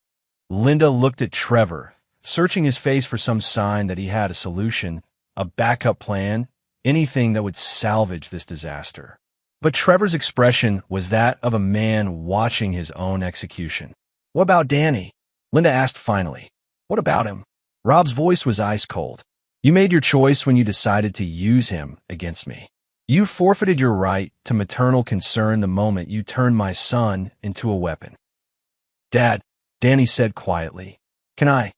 Linda looked at Trevor, searching his face for some sign that he had a solution, a backup plan, anything that would salvage this disaster. But Trevor's expression was that of a man watching his own execution. What about Danny? Linda asked finally. What about him? Rob's voice was ice cold. You made your choice when you decided to use him against me. You forfeited your right to maternal concern the moment you turned my son into a weapon. Dad, Danny said quietly. Can I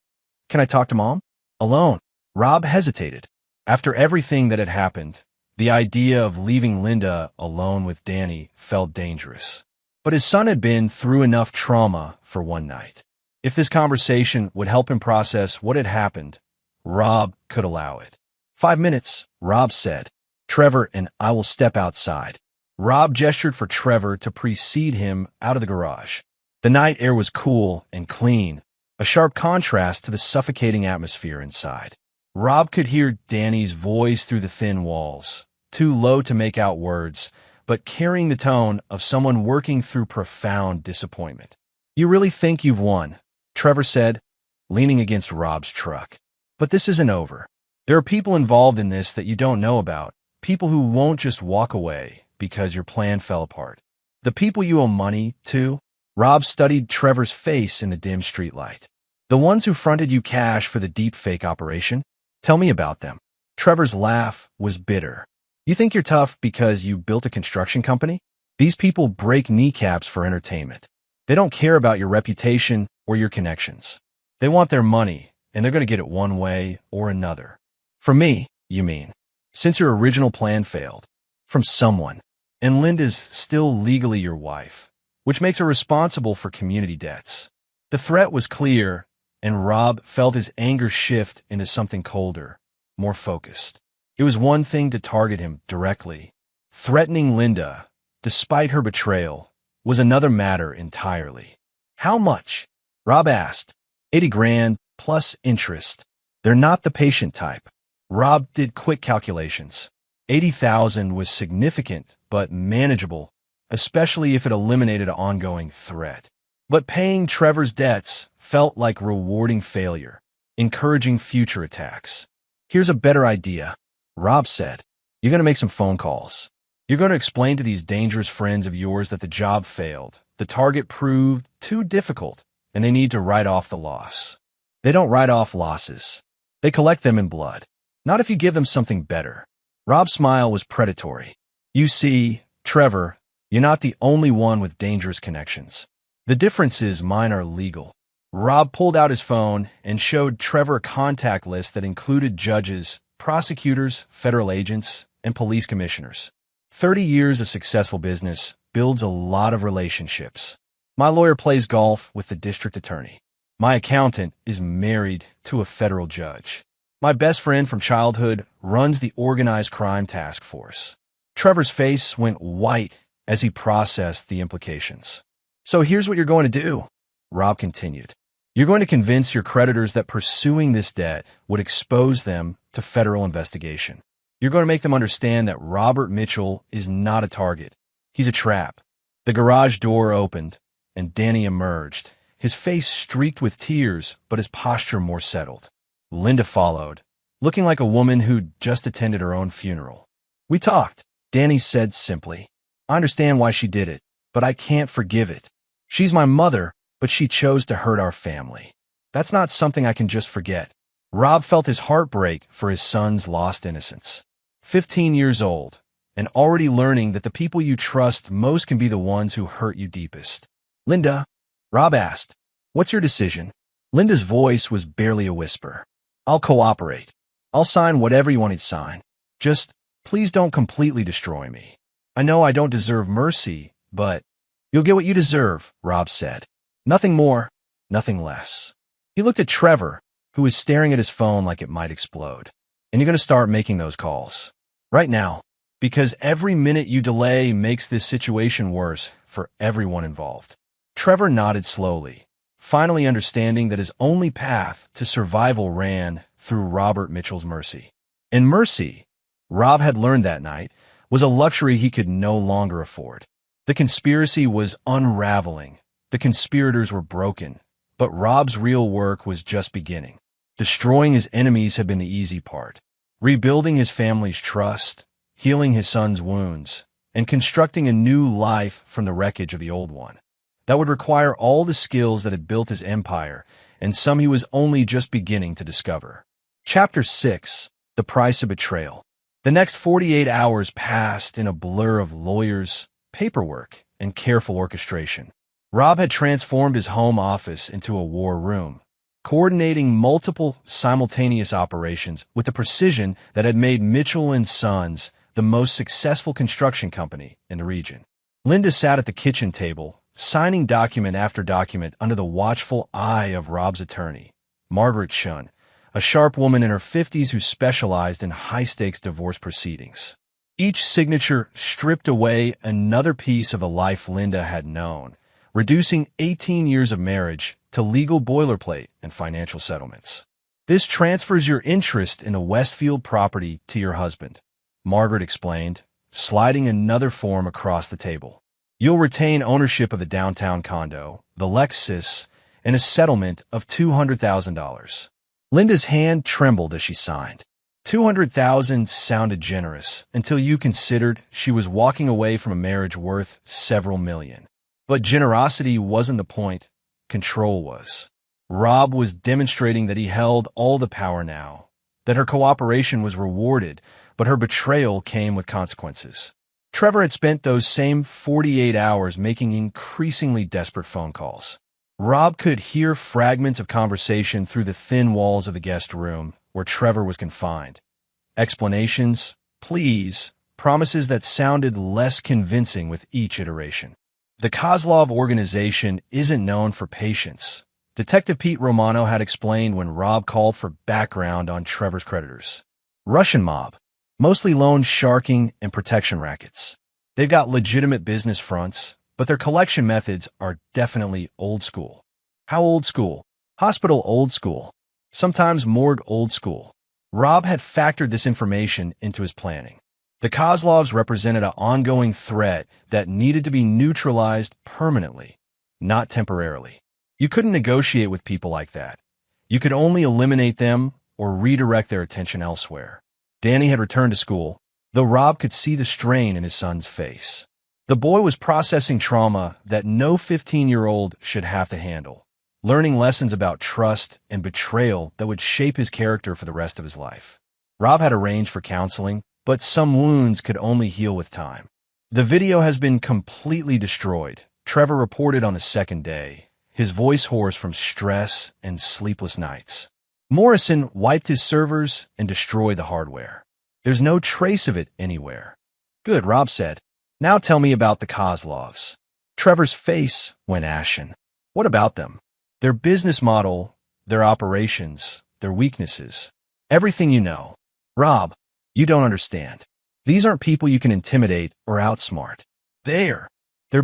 talk to Mom? Alone. Rob hesitated. After everything that had happened, the idea of leaving Linda alone with Danny felt dangerous. But his son had been through enough trauma for one night. If this conversation would help him process what had happened, Rob could allow it. 5 minutes, Rob said. Trevor and I will step outside. Rob gestured for Trevor to precede him out of the garage. The night air was cool and clean, a sharp contrast to the suffocating atmosphere inside. Rob could hear Danny's voice through the thin walls, too low to make out words, but carrying the tone of someone working through profound disappointment. You really think you've won, Trevor said, leaning against Rob's truck. But this isn't over. There are people involved in this that you don't know about, people who won't just walk away because your plan fell apart. The people you owe money to? Rob studied Trevor's face in the dim streetlight. The ones who fronted you cash for the deepfake operation? Tell me about them. Trevor's laugh was bitter. You think you're tough because you built a construction company? These people break kneecaps for entertainment. They don't care about your reputation or your connections. They want their money, and they're going to get it one way or another. From me, you mean? Since your original plan failed. From someone. And Linda's still legally your wife, which makes her responsible for community debts. The threat was clear, and Rob felt his anger shift into something colder, more focused. It was one thing to target him directly. Threatening Linda, despite her betrayal, was another matter entirely. How much? Rob asked. 80 grand plus interest. They're not the patient type. Rob did quick calculations. 80,000 was significant, but manageable, especially if it eliminated an ongoing threat. But paying Trevor's debts felt like rewarding failure, encouraging future attacks. Here's a better idea, Rob said. You're going to make some phone calls. You're going to explain to these dangerous friends of yours that the job failed, the target proved too difficult, and they need to write off the loss. They don't write off losses. They collect them in blood. Not if you give them something better. Rob's smile was predatory. You see, Trevor, you're not the only one with dangerous connections. The difference is mine are legal. Rob pulled out his phone and showed Trevor a contact list that included judges, prosecutors, federal agents, and police commissioners. 30 years of successful business builds a lot of relationships. My lawyer plays golf with the district attorney. My accountant is married to a federal judge. My best friend from childhood runs the organized crime task force. Trevor's face went white as he processed the implications. So here's what you're going to do, Rob continued. You're going to convince your creditors that pursuing this debt would expose them to federal investigation. You're going to make them understand that Robert Mitchell is not a target. He's a trap. The garage door opened, and Danny emerged, his face streaked with tears, but his posture more settled. Linda followed, looking like a woman who'd just attended her own funeral. We talked, Danny said simply. I understand why she did it, but I can't forgive it. She's my mother, but she chose to hurt our family. That's not something I can just forget. Rob felt his heart break for his son's lost innocence. 15 years old, and already learning that the people you trust most can be the ones who hurt you deepest. Linda, Rob asked, what's your decision? Linda's voice was barely a whisper. I'll cooperate. I'll sign whatever you want to sign. Just, please don't completely destroy me. I know I don't deserve mercy, but you'll get what you deserve, Rob said. Nothing more, nothing less. He looked at Trevor, who was staring at his phone like it might explode. And you're going to start making those calls. Right now. Because every minute you delay makes this situation worse for everyone involved. Trevor nodded slowly, finally understanding that his only path to survival ran through Robert Mitchell's mercy. And mercy, Rob had learned that night, was a luxury he could no longer afford. The conspiracy was unraveling. The conspirators were broken. But Rob's real work was just beginning. Destroying his enemies had been the easy part. Rebuilding his family's trust, healing his son's wounds, and constructing a new life from the wreckage of the old one. That would require all the skills that had built his empire, and some he was only just beginning to discover. Chapter 6. The Price of Betrayal. The next 48 hours passed in a blur of lawyers, paperwork, and careful orchestration. Rob had transformed his home office into a war room, coordinating multiple simultaneous operations with the precision that had made Mitchell & Sons the most successful construction company in the region. Linda sat at the kitchen table, signing document after document under the watchful eye of Rob's attorney, Margaret Shun, a sharp woman in her 50s who specialized in high-stakes divorce proceedings. Each signature stripped away another piece of the life Linda had known, reducing 18 years of marriage to legal boilerplate and financial settlements. This transfers your interest in the Westfield property to your husband, Margaret explained, sliding another form across the table. You'll retain ownership of the downtown condo, the Lexus, and a settlement of $200,000. Linda's hand trembled as she signed. $200,000 sounded generous until you considered she was walking away from a marriage worth several million. But generosity wasn't the point. Control was. Rob was demonstrating that he held all the power now, that her cooperation was rewarded, but her betrayal came with consequences. Trevor had spent those same 48 hours making increasingly desperate phone calls. Rob could hear fragments of conversation through the thin walls of the guest room where Trevor was confined. Explanations, pleas, promises that sounded less convincing with each iteration. The Kozlov organization isn't known for patience. Detective Pete Romano had explained when Rob called for background on Trevor's creditors. Russian mob, mostly loan sharking and protection rackets. They've got legitimate business fronts, but their collection methods are definitely old school. How old school? Hospital old school. Sometimes morgue old school. Rob had factored this information into his planning. The Kozlovs represented an ongoing threat that needed to be neutralized permanently, not temporarily. You couldn't negotiate with people like that. You could only eliminate them or redirect their attention elsewhere. Danny had returned to school, though Rob could see the strain in his son's face. The boy was processing trauma that no 15-year-old should have to handle, learning lessons about trust and betrayal that would shape his character for the rest of his life. Rob had arranged for counseling, but some wounds could only heal with time. The video has been completely destroyed, Trevor reported on the second day, his voice hoarse from stress and sleepless nights. Morrison wiped his servers and destroyed the hardware. There's no trace of it anywhere. Good, Rob said. Now tell me about the Kozlovs. Trevor's face went ashen. What about them? Their business model, their operations, their weaknesses. Everything you know. Rob, you don't understand. These aren't people you can intimidate or outsmart. They're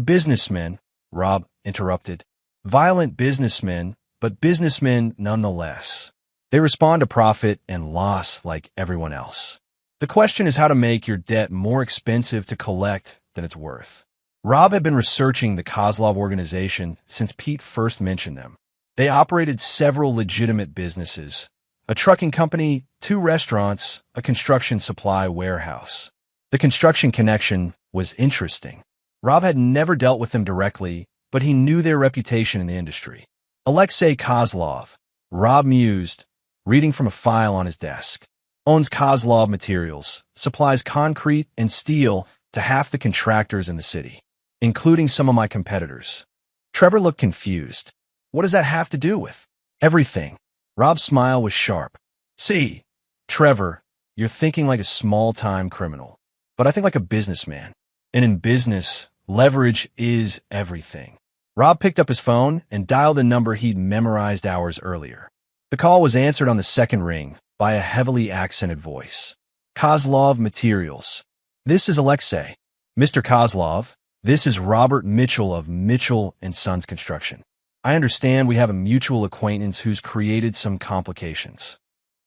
businessmen, Rob interrupted. Violent businessmen, but businessmen nonetheless. They respond to profit and loss like everyone else. The question is how to make your debt more expensive to collect than it's worth. Rob had been researching the Kozlov organization since Pete first mentioned them. They operated several legitimate businesses, a trucking company, 2 restaurants, a construction supply warehouse. The construction connection was interesting. Rob had never dealt with them directly, but he knew their reputation in the industry. Alexei Kozlov, Rob mused, reading from a file on his desk, owns Kozlov Materials, supplies concrete and steel to half the contractors in the city, including some of my competitors. Trevor looked confused. What does that have to do with? Everything. Rob's smile was sharp. See, Trevor, you're thinking like a small-time criminal, but I think like a businessman. And in business, leverage is everything. Rob picked up his phone and dialed a number he'd memorized hours earlier. The call was answered on the second ring by a heavily accented voice. Kozlov Materials. This is Alexei. Mr. Kozlov, this is Robert Mitchell of Mitchell & Sons Construction. I understand we have a mutual acquaintance who's created some complications.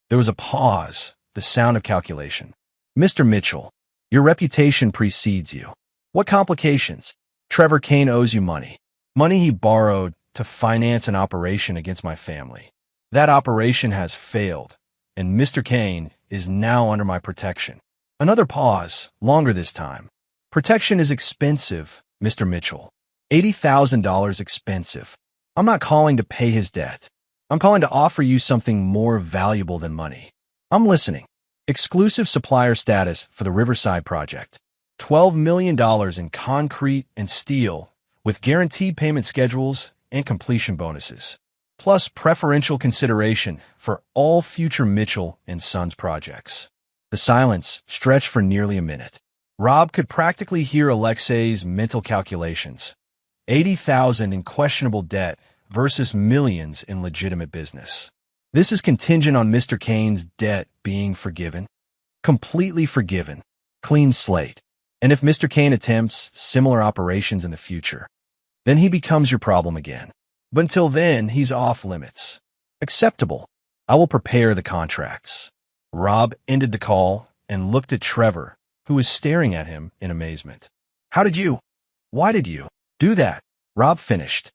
There was a pause, the sound of calculation. Mr. Mitchell, your reputation precedes you. What complications? Trevor Kane owes you money. Money he borrowed to finance an operation against my family. That operation has failed, and Mr. Kane is now under my protection. Another pause, longer this time. Protection is expensive, Mr. Mitchell. $80,000 expensive. I'm not calling to pay his debt. I'm calling to offer you something more valuable than money. I'm listening. Exclusive supplier status for the Riverside project. $12 million in concrete and steel, with guaranteed payment schedules and completion bonuses, plus preferential consideration for all future Mitchell & Sons projects. The silence stretched for nearly a minute. Rob could practically hear Alexei's mental calculations. 80,000 in questionable debt versus millions in legitimate business. This is contingent on Mr. Kane's debt being forgiven. Completely forgiven. Clean slate. And if Mr. Kane attempts similar operations in the future, then he becomes your problem again. But until then, he's off limits. Acceptable. I will prepare the contracts. Rob ended the call and looked at Trevor, who was staring at him in amazement. Why did you do that? Rob finished.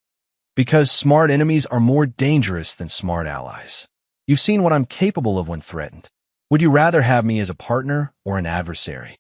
Because smart enemies are more dangerous than smart allies. You've seen what I'm capable of when threatened. Would you rather have me as a partner or an adversary?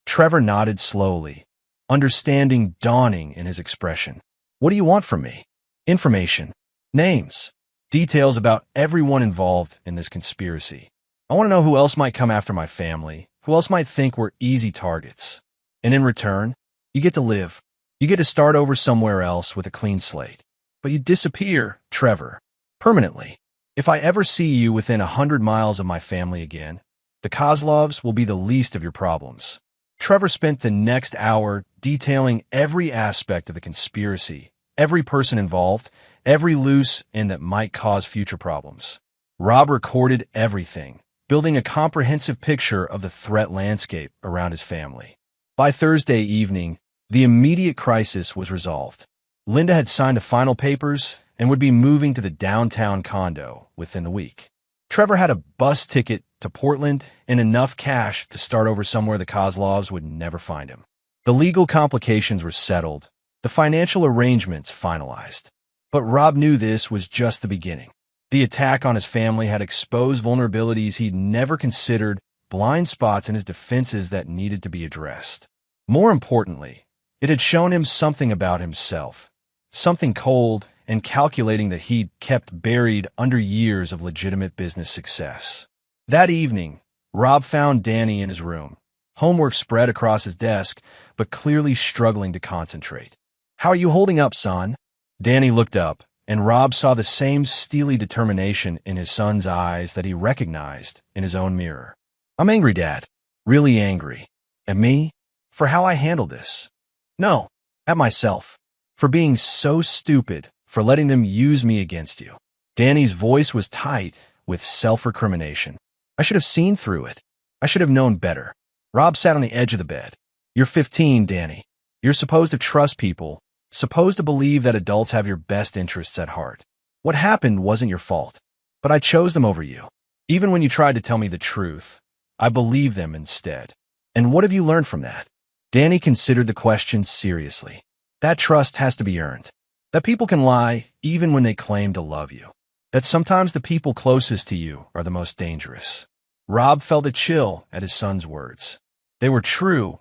Trevor nodded slowly, understanding dawning in his expression. What do you want from me? Information. Names. Details about everyone involved in this conspiracy. I want to know who else might come after my family, who else might think we're easy targets. And in return, you get to live. You get to start over somewhere else with a clean slate. But you disappear, Trevor, permanently. If I ever see you within 100 miles of my family again, the Kozlovs will be the least of your problems. Trevor spent the next hour detailing every aspect of the conspiracy, every person involved, every loose end that might cause future problems. Rob recorded everything, building a comprehensive picture of the threat landscape around his family. By Thursday evening, the immediate crisis was resolved. Linda had signed the final papers and would be moving to the downtown condo within the week. Trevor had a bus ticket to Portland and enough cash to start over somewhere the Kozlovs would never find him. The legal complications were settled, the financial arrangements finalized. But Rob knew this was just the beginning. The attack on his family had exposed vulnerabilities he'd never considered, blind spots in his defenses that needed to be addressed. More importantly, it had shown him something about himself, something cold and calculating that he'd kept buried under years of legitimate business success. That evening, Rob found Danny in his room, homework spread across his desk, but clearly struggling to concentrate. "How are you holding up, son?" Danny looked up, and Rob saw the same steely determination in his son's eyes that he recognized in his own mirror. "I'm angry, Dad. Really angry. At me? For how I handled this. No, at myself. For being so stupid, for letting them use me against you." Danny's voice was tight with self-recrimination. "I should have seen through it. I should have known better." Rob sat on the edge of the bed. "You're 15, Danny. You're supposed to trust people, supposed to believe that adults have your best interests at heart. What happened wasn't your fault, but I chose them over you. Even when you tried to tell me the truth, I believed them instead. And what have you learned from that?" Danny considered the question seriously. That trust has to be earned. That people can lie even when they claim to love you. That sometimes the people closest to you are the most dangerous. Rob felt a chill at his son's words. They were true,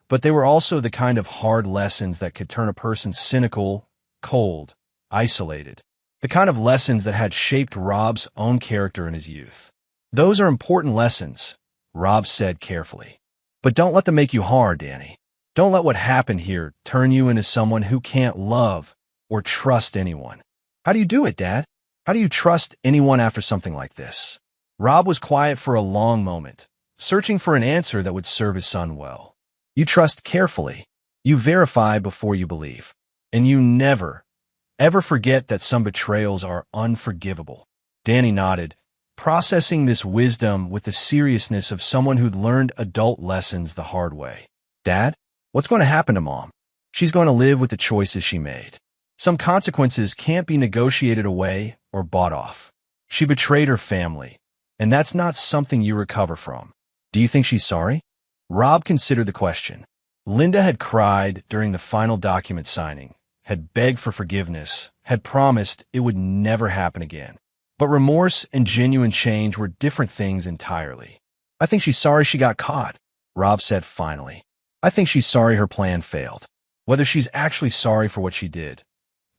but they were also the kind of hard lessons that could turn a person cynical, cold, isolated. The kind of lessons that had shaped Rob's own character in his youth. "Those are important lessons," Rob said carefully. "But don't let them make you hard, Danny. Don't let what happened here turn you into someone who can't love or trust anyone." "How do you do it, Dad? How do you trust anyone after something like this?" Rob was quiet for a long moment, searching for an answer that would serve his son well. "You trust carefully. You verify before you believe. And you never, ever forget that some betrayals are unforgivable." Danny nodded, processing this wisdom with the seriousness of someone who'd learned adult lessons the hard way. "Dad, what's going to happen to Mom? She's going to live with the choices she made. Some consequences can't be negotiated away or bought off. She betrayed her family, and that's not something you recover from. Do you think she's sorry?" Rob considered the question. Linda had cried during the final document signing, had begged for forgiveness, had promised it would never happen again. But remorse and genuine change were different things entirely. "I think she's sorry she got caught," Rob said finally. "I think she's sorry her plan failed. Whether she's actually sorry for what she did,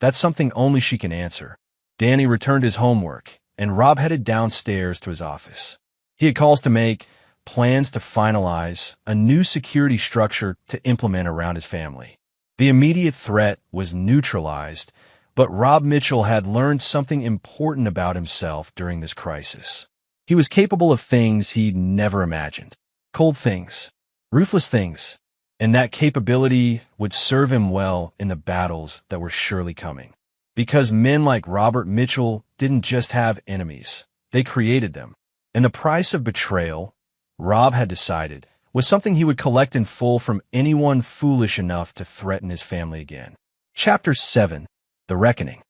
that's something only she can answer." Danny returned his homework, and Rob headed downstairs to his office. He had calls to make, plans to finalize, a new security structure to implement around his family. The immediate threat was neutralized, but Rob Mitchell had learned something important about himself during this crisis. He was capable of things he'd never imagined. Cold things, ruthless things, and that capability would serve him well in the battles that were surely coming. Because men like Robert Mitchell didn't just have enemies, they created them. And the price of betrayal, Rob had decided, was something he would collect in full from anyone foolish enough to threaten his family again. Chapter 7. The Reckoning.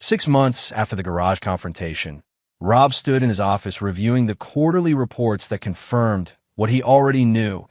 6 months after the garage confrontation, Rob stood in his office reviewing the quarterly reports that confirmed what he already knew.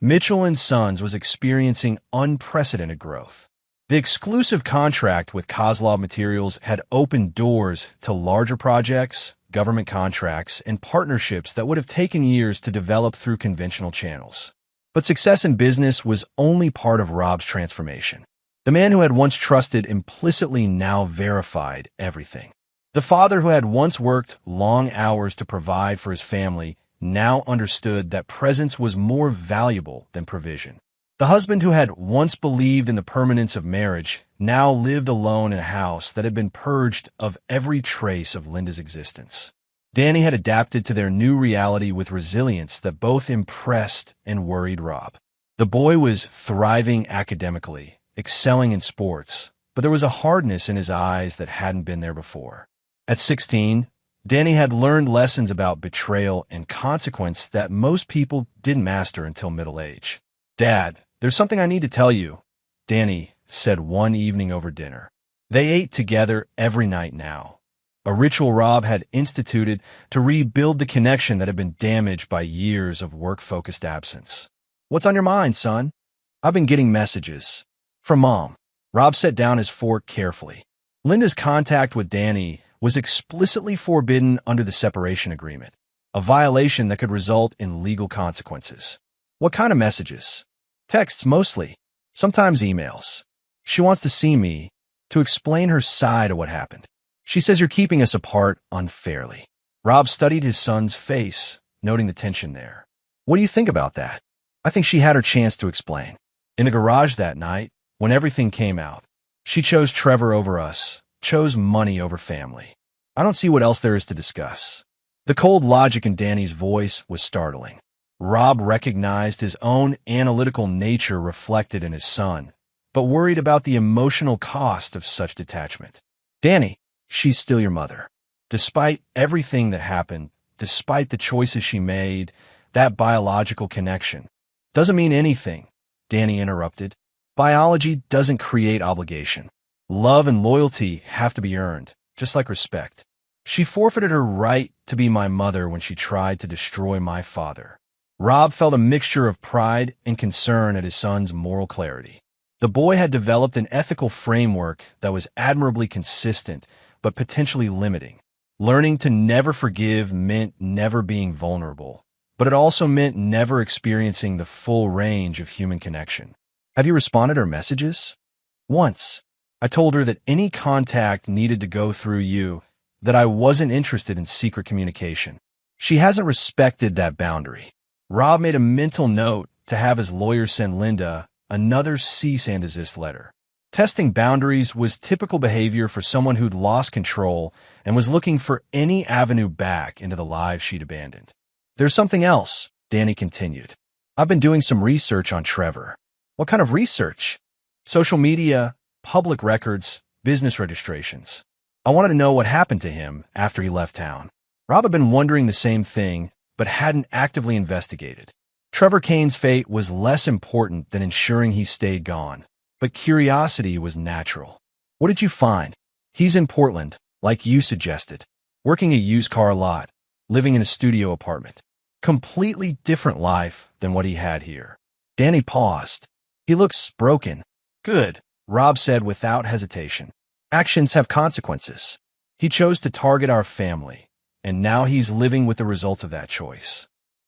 Mitchell & Sons was experiencing unprecedented growth. The exclusive contract with Kozlov Materials had opened doors to larger projects, government contracts, and partnerships that would have taken years to develop through conventional channels. But success in business was only part of Rob's transformation. The man who had once trusted implicitly now verified everything. The father who had once worked long hours to provide for his family now understood that presence was more valuable than provision. The husband who had once believed in the permanence of marriage now lived alone in a house that had been purged of every trace of Linda's existence. Danny had adapted to their new reality with resilience that both impressed and worried Rob. The boy was thriving academically, excelling in sports, but there was a hardness in his eyes that hadn't been there before. At 16, Danny had learned lessons about betrayal and consequence that most people didn't master until middle age. "Dad, there's something I need to tell you," Danny said one evening over dinner. They ate together every night now, a ritual Rob had instituted to rebuild the connection that had been damaged by years of work-focused absence. "What's on your mind, son?" "I've been getting messages from Mom." Rob set down his fork carefully. Linda's contact with Danny was explicitly forbidden under the separation agreement, a violation that could result in legal consequences. "What kind of messages?" "Texts mostly, sometimes emails. She wants to see me, to explain her side of what happened. She says you're keeping us apart unfairly." Rob studied his son's face, noting the tension there. "What do you think about that?" "I think she had her chance to explain. In the garage that night, when everything came out, she chose Trevor over us, chose money over family. I don't see what else there is to discuss." The cold logic in Danny's voice was startling. Rob recognized his own analytical nature reflected in his son, but worried about the emotional cost of such detachment. "Danny, she's still your mother. Despite everything that happened, despite the choices she made, that biological connection doesn't mean anything," Danny interrupted. "Biology doesn't create obligation. Love and loyalty have to be earned, just like respect. She forfeited her right to be my mother when she tried to destroy my father." Rob felt a mixture of pride and concern at his son's moral clarity. The boy had developed an ethical framework that was admirably consistent, but potentially limiting. Learning to never forgive meant never being vulnerable, but it also meant never experiencing the full range of human connection. "Have you responded to her messages?" "Once. I told her that any contact needed to go through you, that I wasn't interested in secret communication. She hasn't respected that boundary." Rob made a mental note to have his lawyer send Linda another cease and desist letter. Testing boundaries was typical behavior for someone who'd lost control and was looking for any avenue back into the lives she'd abandoned. "There's something else," Danny continued. "I've been doing some research on Trevor." "What kind of research?" "Social media, public records, business registrations. I wanted to know what happened to him after he left town." Rob had been wondering the same thing, but hadn't actively investigated. Trevor Kane's fate was less important than ensuring he stayed gone, but curiosity was natural. "What did you find?" "He's in Portland, like you suggested, working a used car lot, living in a studio apartment. Completely different life than what he had here." Danny paused. "He looks broken." "Good," Rob said without hesitation. "Actions have consequences. He chose to target our family, and now he's living with the results of that choice."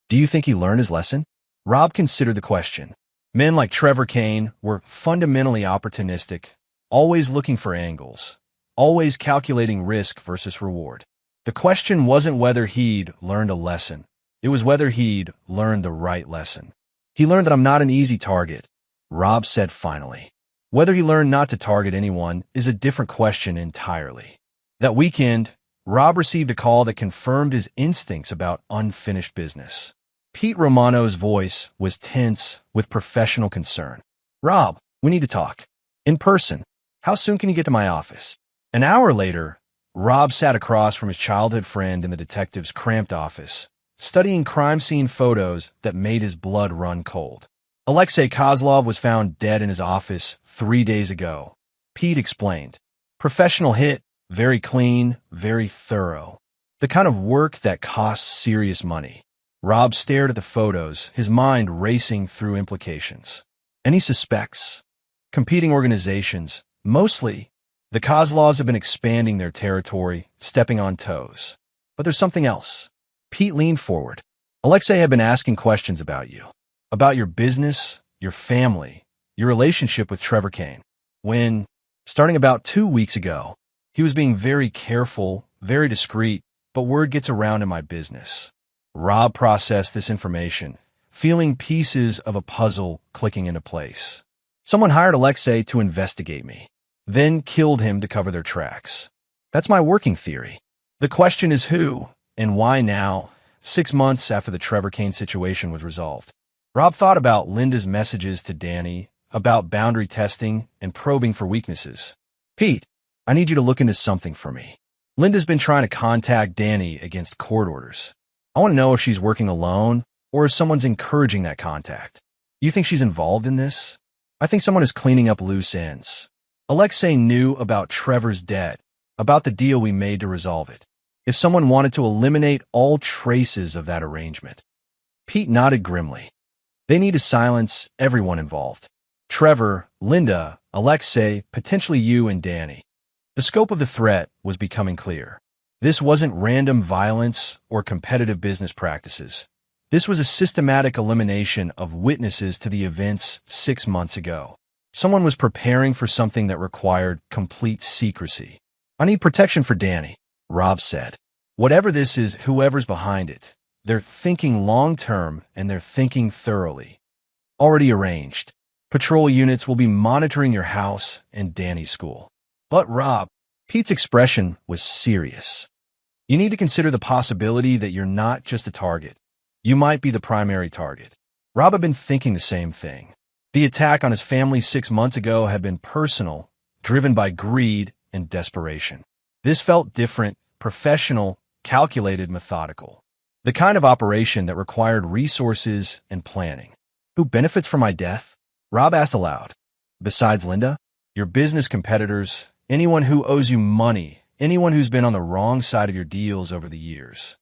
"Do you think he learned his lesson?" Rob considered the question. Men like Trevor Kane were fundamentally opportunistic, always looking for angles, always calculating risk versus reward. The question wasn't whether he'd learned a lesson. It was whether he'd learned the right lesson. "He learned that I'm not an easy target," Rob said finally. Whether he learned not to target anyone is a different question entirely. That weekend, Rob received a call that confirmed his instincts about unfinished business. Pete Romano's voice was tense with professional concern. "Rob, we need to talk. In person. How soon can you get to my office?" An hour later, Rob sat across from his childhood friend in the detective's cramped office, studying crime scene photos that made his blood run cold. "Alexei Kozlov was found dead in his office 3 days ago," Pete explained. "Professional hit, very clean, very thorough. The kind of work that costs serious money." Rob stared at the photos, his mind racing through implications. "Any suspects?" "Competing organizations, mostly. The Kozlovs have been expanding their territory, stepping on toes. But there's something else." Pete leaned forward. "Alexei had been asking questions about you, about your business, your family, your relationship with Trevor Kane. Starting about 2 weeks ago, he was being very careful, very discreet, but word gets around in my business." Rob processed this information, feeling pieces of a puzzle clicking into place. Someone hired Alexei to investigate me, then killed him to cover their tracks. That's my working theory. The question is who and why now, 6 months after the Trevor Kane situation was resolved. Rob thought about Linda's messages to Danny, about boundary testing and probing for weaknesses. Pete, I need you to look into something for me. Linda's been trying to contact Danny against court orders. I want to know if she's working alone or if someone's encouraging that contact. You think she's involved in this? I think someone is cleaning up loose ends. Alexei knew about Trevor's debt, about the deal we made to resolve it. If someone wanted to eliminate all traces of that arrangement. Pete nodded grimly. They need to silence everyone involved. Trevor, Linda, Alexei, potentially you and Danny. The scope of the threat was becoming clear. This wasn't random violence or competitive business practices. This was a systematic elimination of witnesses to the events 6 months ago. Someone was preparing for something that required complete secrecy. I need protection for Danny, Rob said. Whatever this is, whoever's behind it, they're thinking long-term and they're thinking thoroughly. Already arranged. Patrol units will be monitoring your house and Danny's school. But Rob, Pete's expression was serious. You need to consider the possibility that you're not just a target. You might be the primary target. Rob had been thinking the same thing. The attack on his family 6 months ago had been personal, driven by greed and desperation. This felt different, professional, calculated, methodical. The kind of operation that required resources and planning. Who benefits from my death? Rob asked aloud. Besides Linda, your business competitors, anyone who owes you money, anyone who's been on the wrong side of your deals over the years.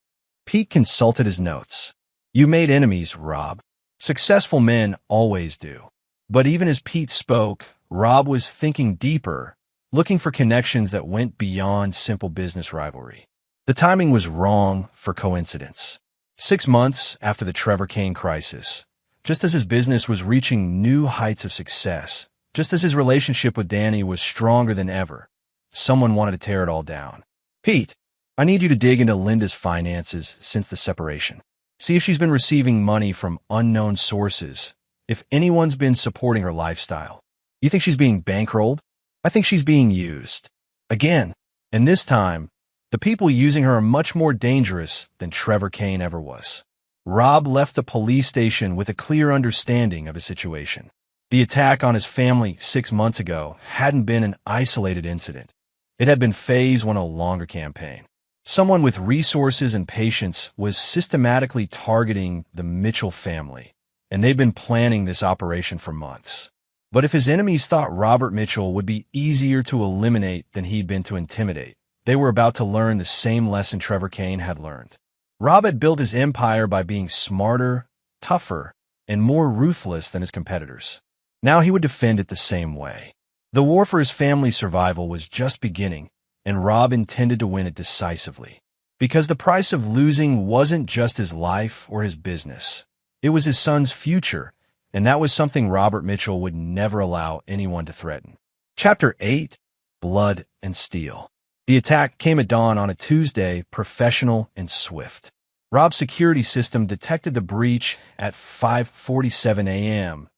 Pete consulted his notes. You made enemies, Rob. Successful men always do. But even as Pete spoke, Rob was thinking deeper, looking for connections that went beyond simple business rivalry. The timing was wrong for coincidence. 6 months after the Trevor Kane crisis, just as his business was reaching new heights of success, just as his relationship with Danny was stronger than ever, someone wanted to tear it all down. Pete, I need you to dig into Linda's finances since the separation. See if she's been receiving money from unknown sources, if anyone's been supporting her lifestyle. You think she's being bankrolled? I think she's being used. Again, and this time, the people using her are much more dangerous than Trevor Kane ever was. Rob left the police station with a clear understanding of his situation. The attack on his family 6 months ago hadn't been an isolated incident. It had been phase 1 of a longer campaign. Someone with resources and patience was systematically targeting the Mitchell family, and they'd been planning this operation for months. But if his enemies thought Robert Mitchell would be easier to eliminate than he'd been to intimidate, they were about to learn the same lesson Trevor Kane had learned. Rob had built his empire by being smarter, tougher, and more ruthless than his competitors. Now he would defend it the same way. The war for his family's survival was just beginning, and Rob intended to win it decisively. Because the price of losing wasn't just his life or his business. It was his son's future, and that was something Robert Mitchell would never allow anyone to threaten. Chapter 8, Blood and Steel. The attack came at dawn on a Tuesday, professional and swift. Rob's security system detected the breach at 5:47 a.m.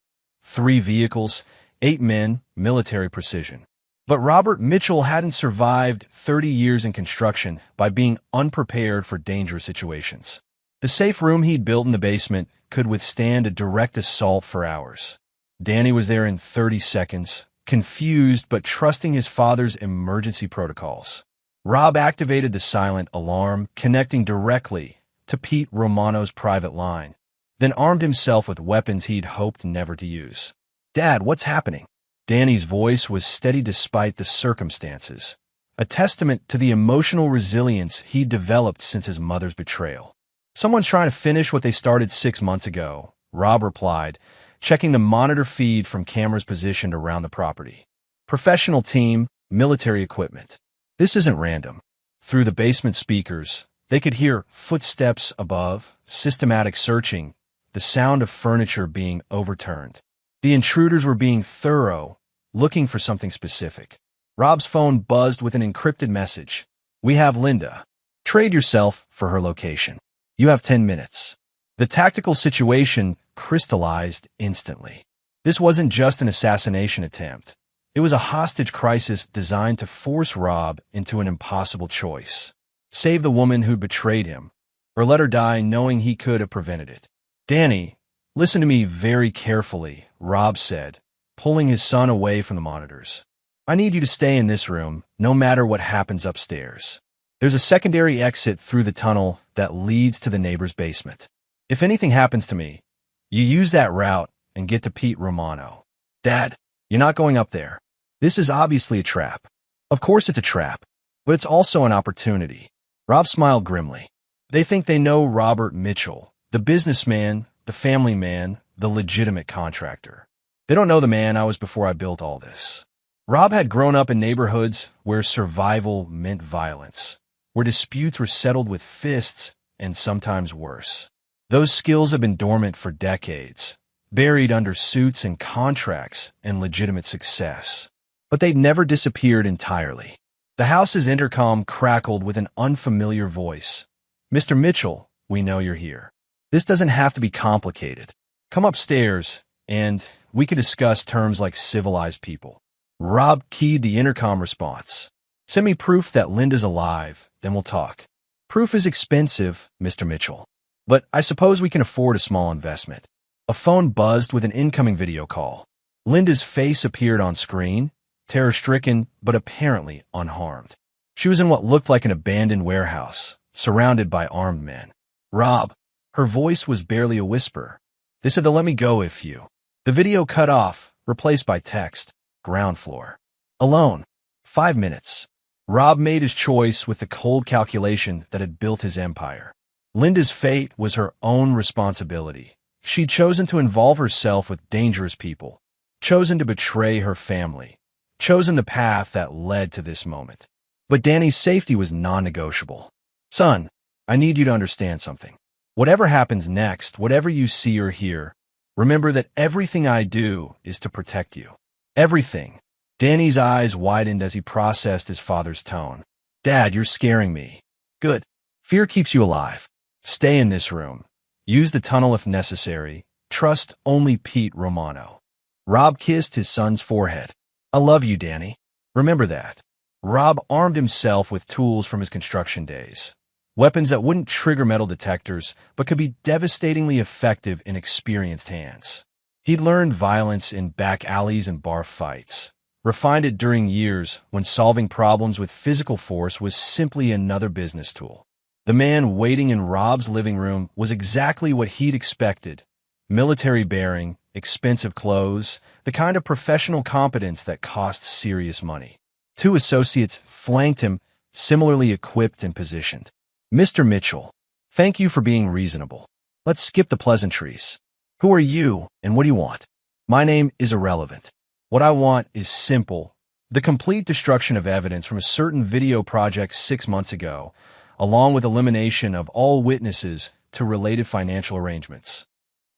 3 vehicles, 8 men, military precision. But Robert Mitchell hadn't survived 30 years in construction by being unprepared for dangerous situations. The safe room he'd built in the basement could withstand a direct assault for hours. Danny was there in 30 seconds, confused but trusting his father's emergency protocols. Rob activated the silent alarm, connecting directly to Pete Romano's private line, then armed himself with weapons he'd hoped never to use. Dad, what's happening? Danny's voice was steady despite the circumstances, a testament to the emotional resilience he'd developed since his mother's betrayal. Someone's trying to finish what they started 6 months ago, Rob replied, checking the monitor feed from cameras positioned around the property. Professional team, military equipment. This isn't random. Through the basement speakers, they could hear footsteps above, systematic searching, the sound of furniture being overturned. The intruders were being thorough, looking for something specific. Rob's phone buzzed with an encrypted message. We have Linda. Trade yourself for her location. You have 10 minutes. The tactical situation crystallized instantly. This wasn't just an assassination attempt. It was a hostage crisis designed to force Rob into an impossible choice. Save the woman who'd betrayed him, or let her die knowing he could have prevented it. Danny, listen to me very carefully, Rob said, pulling his son away from the monitors. I need you to stay in this room, no matter what happens upstairs. There's a secondary exit through the tunnel that leads to the neighbor's basement. If anything happens to me, you use that route and get to Pete Romano. Dad, you're not going up there. This is obviously a trap. Of course it's a trap, but it's also an opportunity. Rob smiled grimly. They think they know Robert Mitchell, the businessman, the family man, the legitimate contractor. They don't know the man I was before I built all this. Rob had grown up in neighborhoods where survival meant violence, where disputes were settled with fists and sometimes worse. Those skills have been dormant for decades, buried under suits and contracts and legitimate success. But they'd never disappeared entirely. The house's intercom crackled with an unfamiliar voice. Mr. Mitchell, we know you're here. This doesn't have to be complicated. Come upstairs, and we could discuss terms like civilized people. Rob keyed the intercom response. Send me proof that Linda's alive, then we'll talk. Proof is expensive, Mr. Mitchell. But I suppose we can afford a small investment. A phone buzzed with an incoming video call. Linda's face appeared on screen, terror-stricken but apparently unharmed. She was in what looked like an abandoned warehouse, surrounded by armed men. Rob, her voice was barely a whisper. They said they'll let me go if you. The video cut off, replaced by text. Ground floor. Alone. 5 minutes. Rob made his choice with the cold calculation that had built his empire. Linda's fate was her own responsibility. She'd chosen to involve herself with dangerous people, chosen to betray her family, chosen the path that led to this moment. But Danny's safety was non-negotiable. Son, I need you to understand something. Whatever happens next, whatever you see or hear, remember that everything I do is to protect you. Everything. Danny's eyes widened as he processed his father's tone. Dad, you're scaring me. Good. Fear keeps you alive. Stay in this room. Use the tunnel if necessary. Trust only Pete Romano. Rob kissed his son's forehead. I love you, Danny. Remember that. Rob armed himself with tools from his construction days. Weapons that wouldn't trigger metal detectors, but could be devastatingly effective in experienced hands. He'd learned violence in back alleys and bar fights, refined it during years when solving problems with physical force was simply another business tool. The man waiting in Rob's living room was exactly what he'd expected. Military bearing, expensive clothes, the kind of professional competence that costs serious money. 2 associates flanked him, similarly equipped and positioned. Mr. Mitchell, thank you for being reasonable. Let's skip the pleasantries. Who are you, and what do you want? My name is irrelevant. What I want is simple. The complete destruction of evidence from a certain video project 6 months ago, along with elimination of all witnesses to related financial arrangements.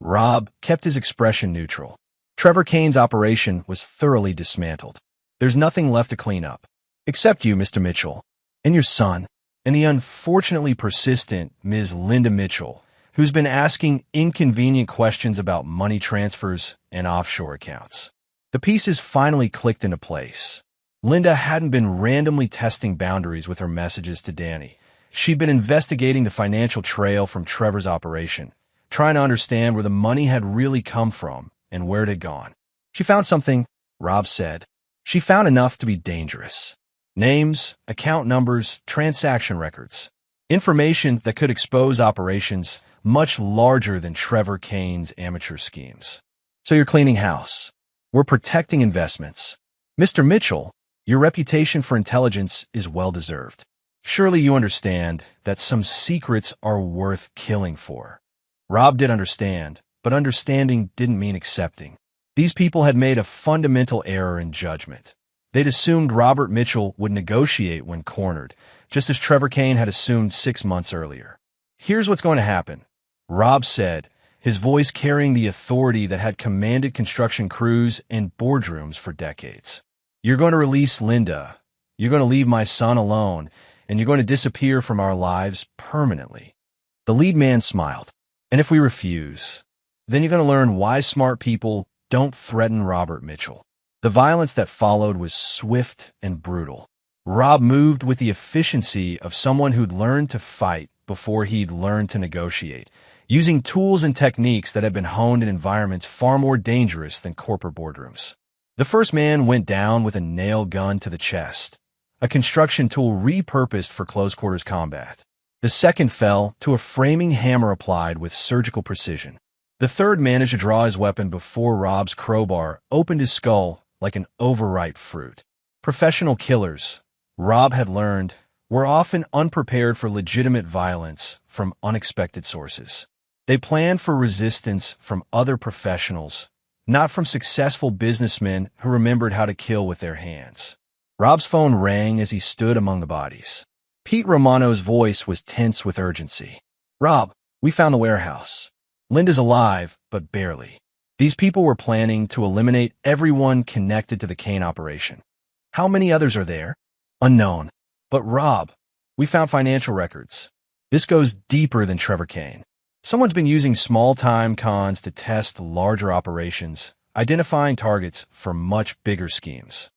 Rob kept his expression neutral. Trevor Kane's operation was thoroughly dismantled. There's nothing left to clean up. Except you, Mr. Mitchell, and your son, and the unfortunately persistent Ms. Linda Mitchell, who's been asking inconvenient questions about money transfers and offshore accounts. The pieces finally clicked into place. Linda hadn't been randomly testing boundaries with her messages to Danny. She'd been investigating the financial trail from Trevor's operation, trying to understand where the money had really come from and where it had gone. She found something, Rob said. She found enough to be dangerous. Names, account numbers, transaction records. Information that could expose operations much larger than Trevor Kane's amateur schemes. So you're cleaning house. We're protecting investments. Mr. Mitchell, your reputation for intelligence is well-deserved. Surely you understand that some secrets are worth killing for. Rob did understand, but understanding didn't mean accepting. These people had made a fundamental error in judgment. They'd assumed Robert Mitchell would negotiate when cornered, just as Trevor Kane had assumed 6 months earlier. Here's what's going to happen, Rob said, his voice carrying the authority that had commanded construction crews and boardrooms for decades. You're going to release Linda. You're going to leave my son alone, and you're going to disappear from our lives permanently. The lead man smiled. And if we refuse, then you're going to learn why smart people don't threaten Robert Mitchell. The violence that followed was swift and brutal. Rob moved with the efficiency of someone who'd learned to fight before he'd learned to negotiate, using tools and techniques that had been honed in environments far more dangerous than corporate boardrooms. The first man went down with a nail gun to the chest, a construction tool repurposed for close-quarters combat. The second fell to a framing hammer applied with surgical precision. The third managed to draw his weapon before Rob's crowbar opened his skull like an overripe fruit. Professional killers, Rob had learned, were often unprepared for legitimate violence from unexpected sources. They planned for resistance from other professionals, not from successful businessmen who remembered how to kill with their hands. Rob's phone rang as he stood among the bodies. Pete Romano's voice was tense with urgency. "Rob, we found the warehouse. Linda's alive, but barely. These people were planning to eliminate everyone connected to the Kane operation. How many others are there? Unknown. But Rob, we found financial records. This goes deeper than Trevor Kane. Someone's been using small-time cons to test larger operations, identifying targets for much bigger schemes."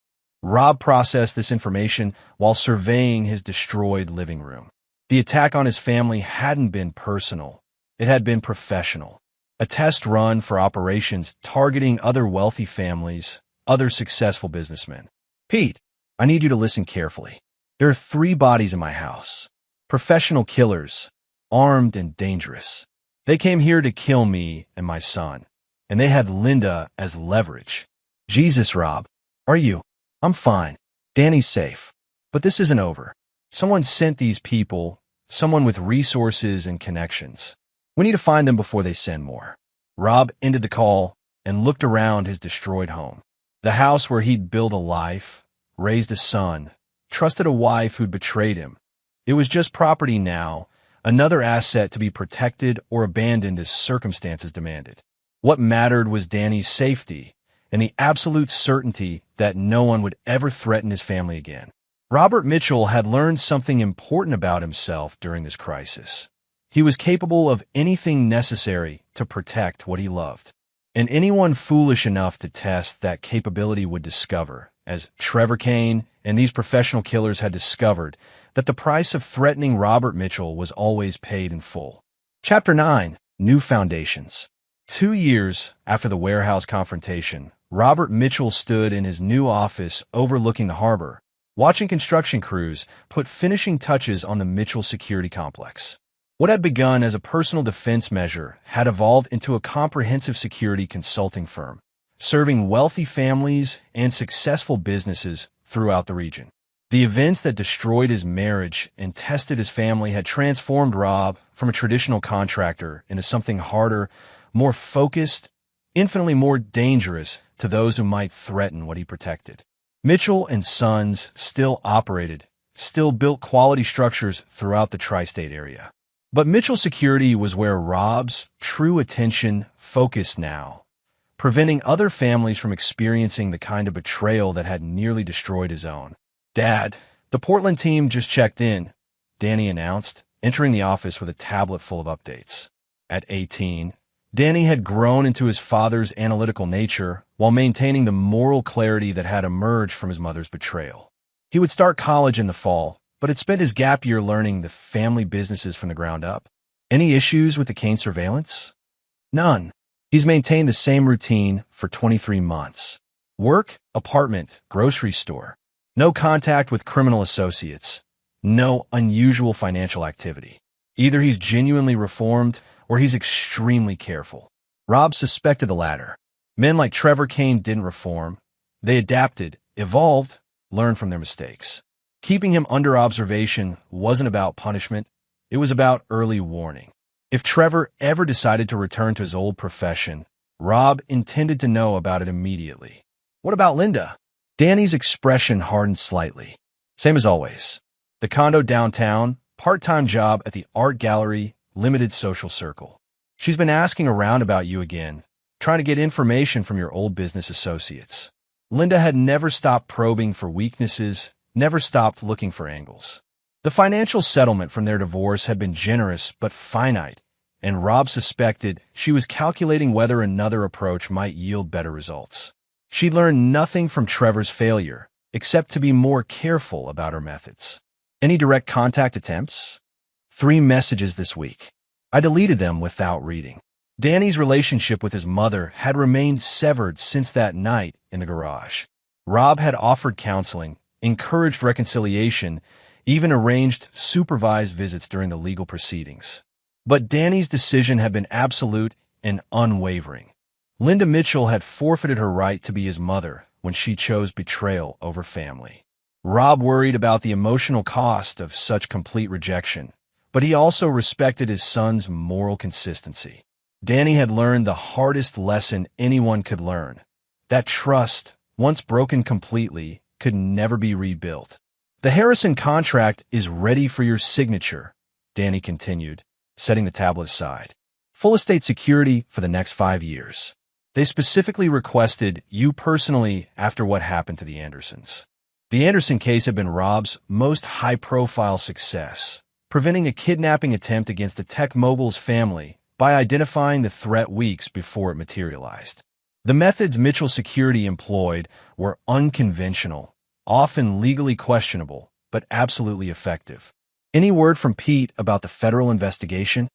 Rob processed this information while surveying his destroyed living room. The attack on his family hadn't been personal. It had been professional. A test run for operations targeting other wealthy families, other successful businessmen. "Pete, I need you to listen carefully. There are 3 bodies in my house. Professional killers, armed and dangerous. They came here to kill me and my son, and they had Linda as leverage." "Jesus, Rob. Are you?" "I'm fine. Danny's safe. But this isn't over. Someone sent these people, someone with resources and connections. We need to find them before they send more." Rob ended the call and looked around his destroyed home. The house where he'd built a life, raised a son, trusted a wife who'd betrayed him. It was just property now, another asset to be protected or abandoned as circumstances demanded. What mattered was Danny's safety and the absolute certainty that no one would ever threaten his family again. Robert Mitchell had learned something important about himself during this crisis. He was capable of anything necessary to protect what he loved. And anyone foolish enough to test that capability would discover, as Trevor Kane and these professional killers had discovered, that the price of threatening Robert Mitchell was always paid in full. Chapter 9. New Foundations. 2 years after the warehouse confrontation, Robert Mitchell stood in his new office overlooking the harbor, watching construction crews put finishing touches on the Mitchell security complex. What had begun as a personal defense measure had evolved into a comprehensive security consulting firm, serving wealthy families and successful businesses throughout the region. The events that destroyed his marriage and tested his family had transformed Rob from a traditional contractor into something harder, more focused, infinitely more dangerous to those who might threaten what he protected. Mitchell and Sons still operated, still built quality structures throughout the tri-state area. But Mitchell Security was where Rob's true attention focused now, preventing other families from experiencing the kind of betrayal that had nearly destroyed his own. "Dad, the Portland team just checked in," Danny announced, entering the office with a tablet full of updates. At 18, Danny had grown into his father's analytical nature while maintaining the moral clarity that had emerged from his mother's betrayal. He would start college in the fall, but had spent his gap year learning the family businesses from the ground up. Any issues with the Kane surveillance? None. He's maintained the same routine for 23 months. Work, apartment, grocery store. No contact with criminal associates. No unusual financial activity. Either he's genuinely reformed or he's extremely careful. Rob suspected the latter. Men like Trevor Kane didn't reform. They adapted, evolved, learned from their mistakes. Keeping him under observation wasn't about punishment. It was about early warning. If Trevor ever decided to return to his old profession, Rob intended to know about it immediately. "What about Linda?" Danny's expression hardened slightly. "Same as always. The condo downtown, part-time job at the art gallery, limited social circle. She's been asking around about you again, trying to get information from your old business associates." Linda had never stopped probing for weaknesses, never stopped looking for angles. The financial settlement from their divorce had been generous but finite, and Rob suspected she was calculating whether another approach might yield better results. She learned nothing from Trevor's failure, except to be more careful about her methods. Any direct contact attempts? 3 messages this week. I deleted them without reading. Danny's relationship with his mother had remained severed since that night in the garage. Rob had offered counseling, encouraged reconciliation, even arranged supervised visits during the legal proceedings. But Danny's decision had been absolute and unwavering. Linda Mitchell had forfeited her right to be his mother when she chose betrayal over family. Rob worried about the emotional cost of such complete rejection, but he also respected his son's moral consistency. Danny had learned the hardest lesson anyone could learn, that trust, once broken completely, could never be rebuilt. The Harrison contract is ready for your signature, Danny continued, setting the tablet aside. Full estate security for the next 5 years. They specifically requested you personally after what happened to the Andersons. The Anderson case had been Rob's most high-profile success, preventing a kidnapping attempt against the tech mogul's family by identifying the threat weeks before it materialized. The methods Mitchell Security employed were unconventional, often legally questionable, but absolutely effective. Any word from Pete about the federal investigation?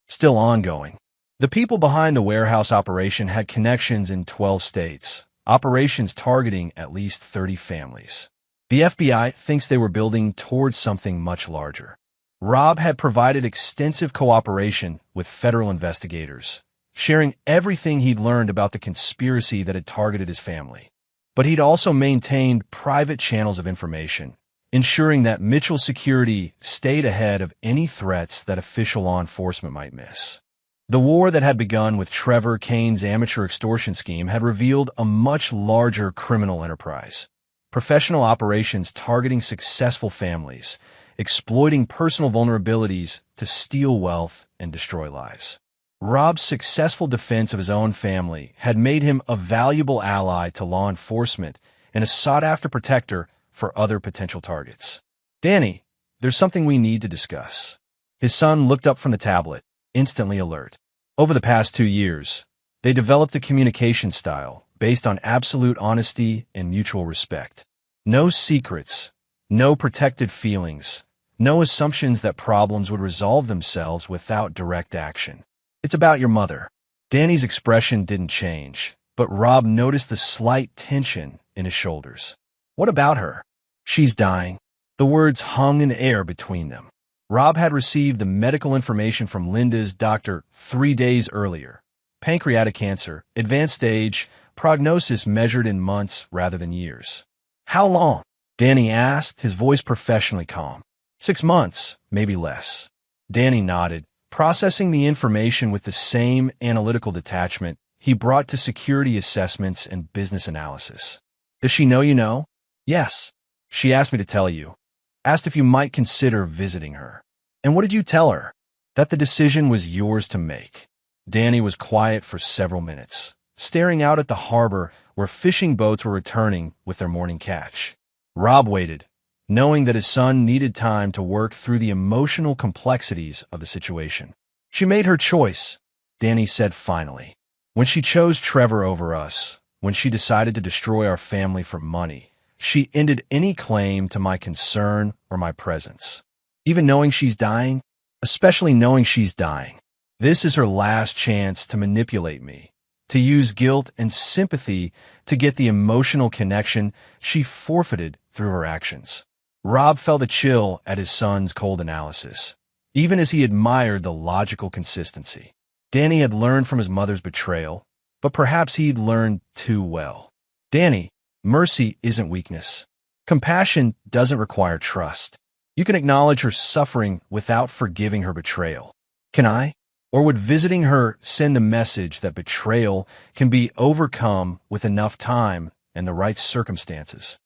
Still ongoing. The people behind the warehouse operation had connections in 12 states, operations targeting at least 30 families. The FBI thinks they were building towards something much larger. Rob had provided extensive cooperation with federal investigators, sharing everything he'd learned about the conspiracy that had targeted his family. But he'd also maintained private channels of information, ensuring that Mitchell Security stayed ahead of any threats that official law enforcement might miss. The war that had begun with Trevor Kane's amateur extortion scheme had revealed a much larger criminal enterprise. Professional operations targeting successful families, exploiting personal vulnerabilities to steal wealth and destroy lives. Rob's successful defense of his own family had made him a valuable ally to law enforcement and a sought-after protector for other potential targets. Danny, there's something we need to discuss. His son looked up from the tablet, instantly alert. Over the past 2 years, they developed a communication style based on absolute honesty and mutual respect. No secrets, no protected feelings, no assumptions that problems would resolve themselves without direct action. It's about your mother. Danny's expression didn't change, but Rob noticed the slight tension in his shoulders. What about her? She's dying. The words hung in the air between them. Rob had received the medical information from Linda's doctor 3 days earlier. Pancreatic cancer, advanced stage, prognosis measured in months rather than years. How long? Danny asked, his voice professionally calm. 6 months, maybe less. Danny nodded, processing the information with the same analytical detachment he brought to security assessments and business analysis. Does she know you know? Yes. She asked me to tell you. Asked if you might consider visiting her. And what did you tell her? That the decision was yours to make. Danny was quiet for several minutes, staring out at the harbor where fishing boats were returning with their morning catch. Rob waited, knowing that his son needed time to work through the emotional complexities of the situation. She made her choice, Danny said finally. When she chose Trevor over us, when she decided to destroy our family for money, she ended any claim to my concern or my presence. Even knowing she's dying, especially knowing she's dying, this is her last chance to manipulate me, to use guilt and sympathy to get the emotional connection she forfeited through her actions. Rob felt a chill at his son's cold analysis, even as he admired the logical consistency. Danny had learned from his mother's betrayal, but perhaps he'd learned too well. Danny, mercy isn't weakness. Compassion doesn't require trust. You can acknowledge her suffering without forgiving her betrayal. Can I? Or would visiting her send the message that betrayal can be overcome with enough time and the right circumstances?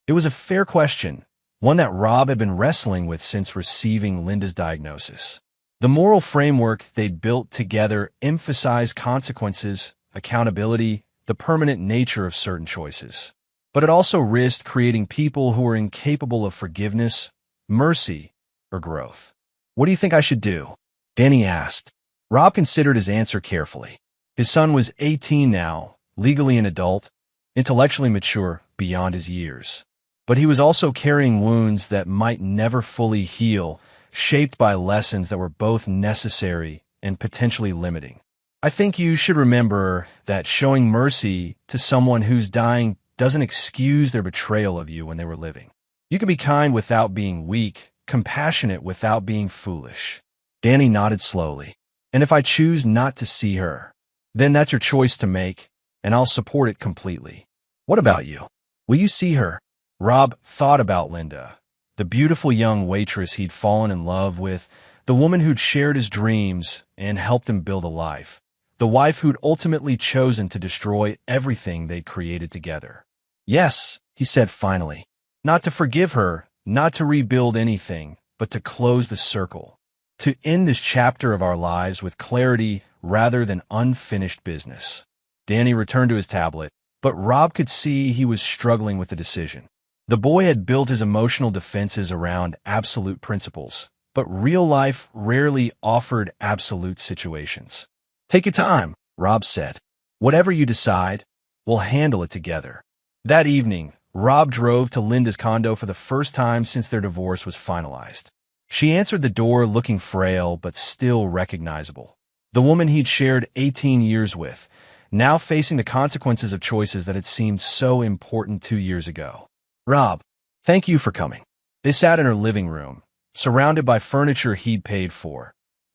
It was a fair question, one that Rob had been wrestling with since receiving Linda's diagnosis. The moral framework they'd built together emphasized consequences, accountability, the permanent nature of certain choices. But it also risked creating people who were incapable of forgiveness, mercy, or growth? What do you think I should do? Danny asked. Rob considered his answer carefully. His son was 18 now, legally an adult, intellectually mature beyond his years. But he was also carrying wounds that might never fully heal, shaped by lessons that were both necessary and potentially limiting. I think you should remember that showing mercy to someone who's dying doesn't excuse their betrayal of you when they were living. You can be kind without being weak, compassionate without being foolish. Danny nodded slowly. And if I choose not to see her, then that's your choice to make, and I'll support it completely. What about you? Will you see her? Rob thought about Linda, the beautiful young waitress he'd fallen in love with, the woman who'd shared his dreams and helped him build a life, the wife who'd ultimately chosen to destroy everything they'd created together. Yes, he said finally. Not to forgive her, not to rebuild anything, but to close the circle. To end this chapter of our lives with clarity rather than unfinished business. Danny returned to his tablet, but Rob could see he was struggling with the decision. The boy had built his emotional defenses around absolute principles, but real life rarely offered absolute situations. Take your time, Rob said. Whatever you decide, we'll handle it together. That evening, Rob drove to Linda's condo for the first time since their divorce was finalized. She answered the door looking frail but still recognizable. The woman he'd shared 18 years with, now facing the consequences of choices that had seemed so important 2 years ago. Rob, thank you for coming. They sat in her living room, surrounded by furniture he'd paid for,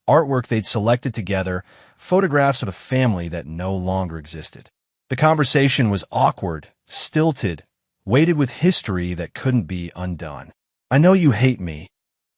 artwork they'd selected together, photographs of a family that no longer existed. The conversation was awkward, stilted, weighted with history that couldn't be undone. I know you hate me,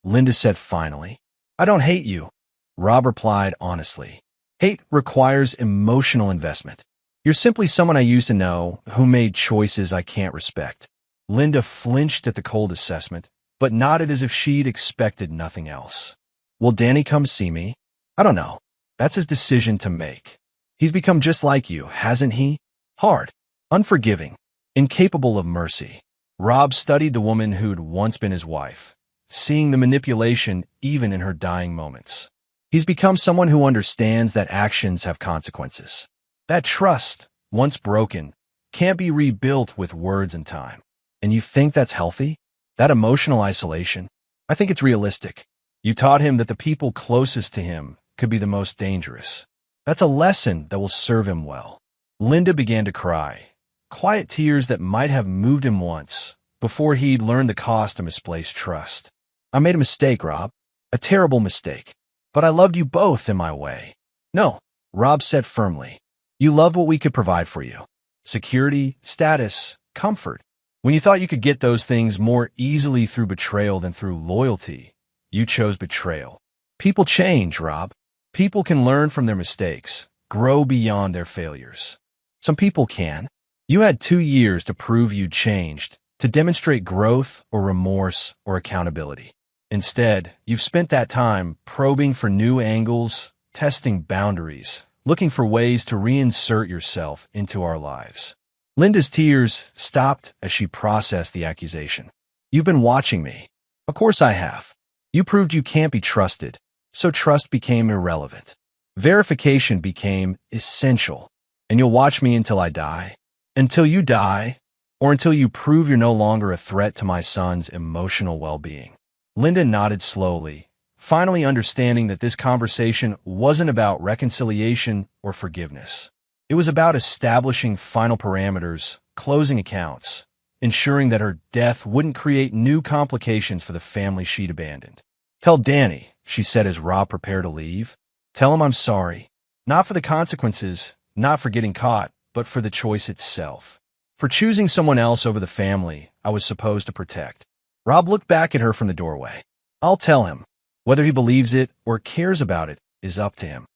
Linda said finally. I don't hate you, Rob replied honestly. Hate requires emotional investment. You're simply someone I used to know who made choices I can't respect. Linda flinched at the cold assessment, but nodded as if she'd expected nothing else. Will Danny come see me? I don't know. That's his decision to make. He's become just like you, hasn't he? Hard, unforgiving, incapable of mercy. Rob studied the woman who'd once been his wife, seeing the manipulation even in her dying moments. He's become someone who understands that actions have consequences. That trust, once broken, can't be rebuilt with words and time. And you think that's healthy? That emotional isolation? I think it's realistic. You taught him that the people closest to him could be the most dangerous. That's a lesson that will serve him well. Linda began to cry, quiet tears that might have moved him once, before he'd learned the cost of misplaced trust. I made a mistake, Rob. A terrible mistake. But I loved you both in my way. No, Rob said firmly. You loved what we could provide for you. Security, status, comfort. When you thought you could get those things more easily through betrayal than through loyalty, you chose betrayal. People change, Rob. People can learn from their mistakes, grow beyond their failures. Some people can. You had 2 years to prove you'd changed, to demonstrate growth or remorse or accountability. Instead, you've spent that time probing for new angles, testing boundaries, looking for ways to reinsert yourself into our lives. Linda's tears stopped as she processed the accusation. You've been watching me. Of course I have. You proved you can't be trusted, so trust became irrelevant. Verification became essential. And you'll watch me until I die? Until you die, or until you prove you're no longer a threat to my son's emotional well-being. Linda nodded slowly, finally understanding that this conversation wasn't about reconciliation or forgiveness. It was about establishing final parameters, closing accounts, ensuring that her death wouldn't create new complications for the family she'd abandoned. Tell Danny, she said as Rob prepared to leave. Tell him I'm sorry. Not for the consequences, not for getting caught, but for the choice itself. For choosing someone else over the family I was supposed to protect. Rob looked back at her from the doorway. I'll tell him. Whether he believes it or cares about it is up to him.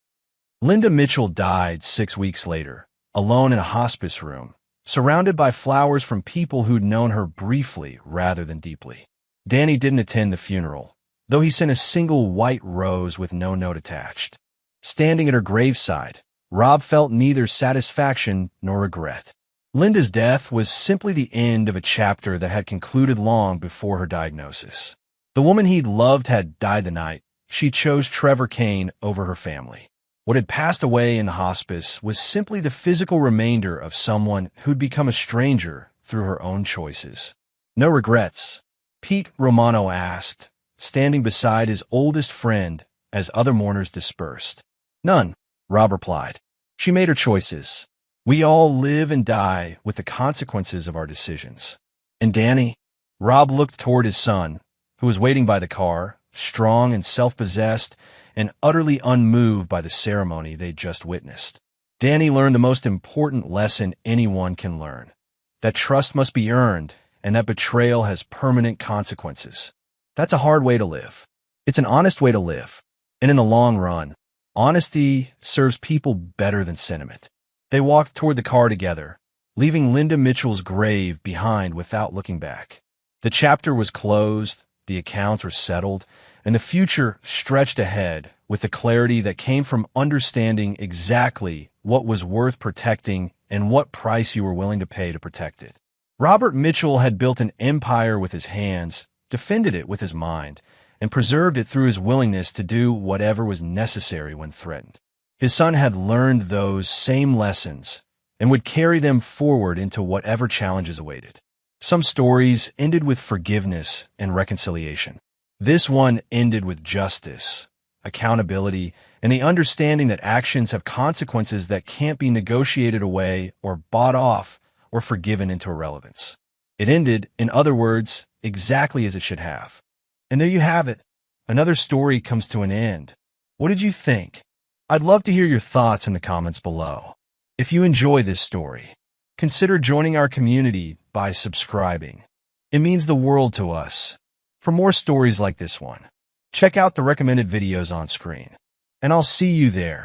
Linda Mitchell died 6 weeks later, alone in a hospice room, surrounded by flowers from people who'd known her briefly rather than deeply. Danny didn't attend the funeral, though he sent a single white rose with no note attached. Standing at her graveside, Rob felt neither satisfaction nor regret. Linda's death was simply the end of a chapter that had concluded long before her diagnosis. The woman he'd loved had died the night she chose Trevor Kane over her family. What had passed away in the hospice was simply the physical remainder of someone who'd become a stranger through her own choices. No regrets? Pete Romano asked, standing beside his oldest friend as other mourners dispersed. None, Rob replied. She made her choices. We all live and die with the consequences of our decisions. And Danny? Rob looked toward his son, who was waiting by the car, strong and self-possessed, and utterly unmoved by the ceremony they'd just witnessed. Danny learned the most important lesson anyone can learn, that trust must be earned and that betrayal has permanent consequences. That's a hard way to live. It's an honest way to live. And in the long run, honesty serves people better than sentiment. They walked toward the car together, leaving Linda Mitchell's grave behind without looking back. The chapter was closed, the accounts were settled, and the future stretched ahead with the clarity that came from understanding exactly what was worth protecting and what price you were willing to pay to protect it. Robert Mitchell had built an empire with his hands, defended it with his mind, and preserved it through his willingness to do whatever was necessary when threatened. His son had learned those same lessons and would carry them forward into whatever challenges awaited. Some stories ended with forgiveness and reconciliation. This one ended with justice, accountability, and the understanding that actions have consequences that can't be negotiated away or bought off or forgiven into irrelevance. It ended, in other words, exactly as it should have. And there you have it. Another story comes to an end. What did you think? I'd love to hear your thoughts in the comments below. If you enjoy this story, consider joining our community by subscribing. It means the world to us. For more stories like this one, check out the recommended videos on screen. And I'll see you there.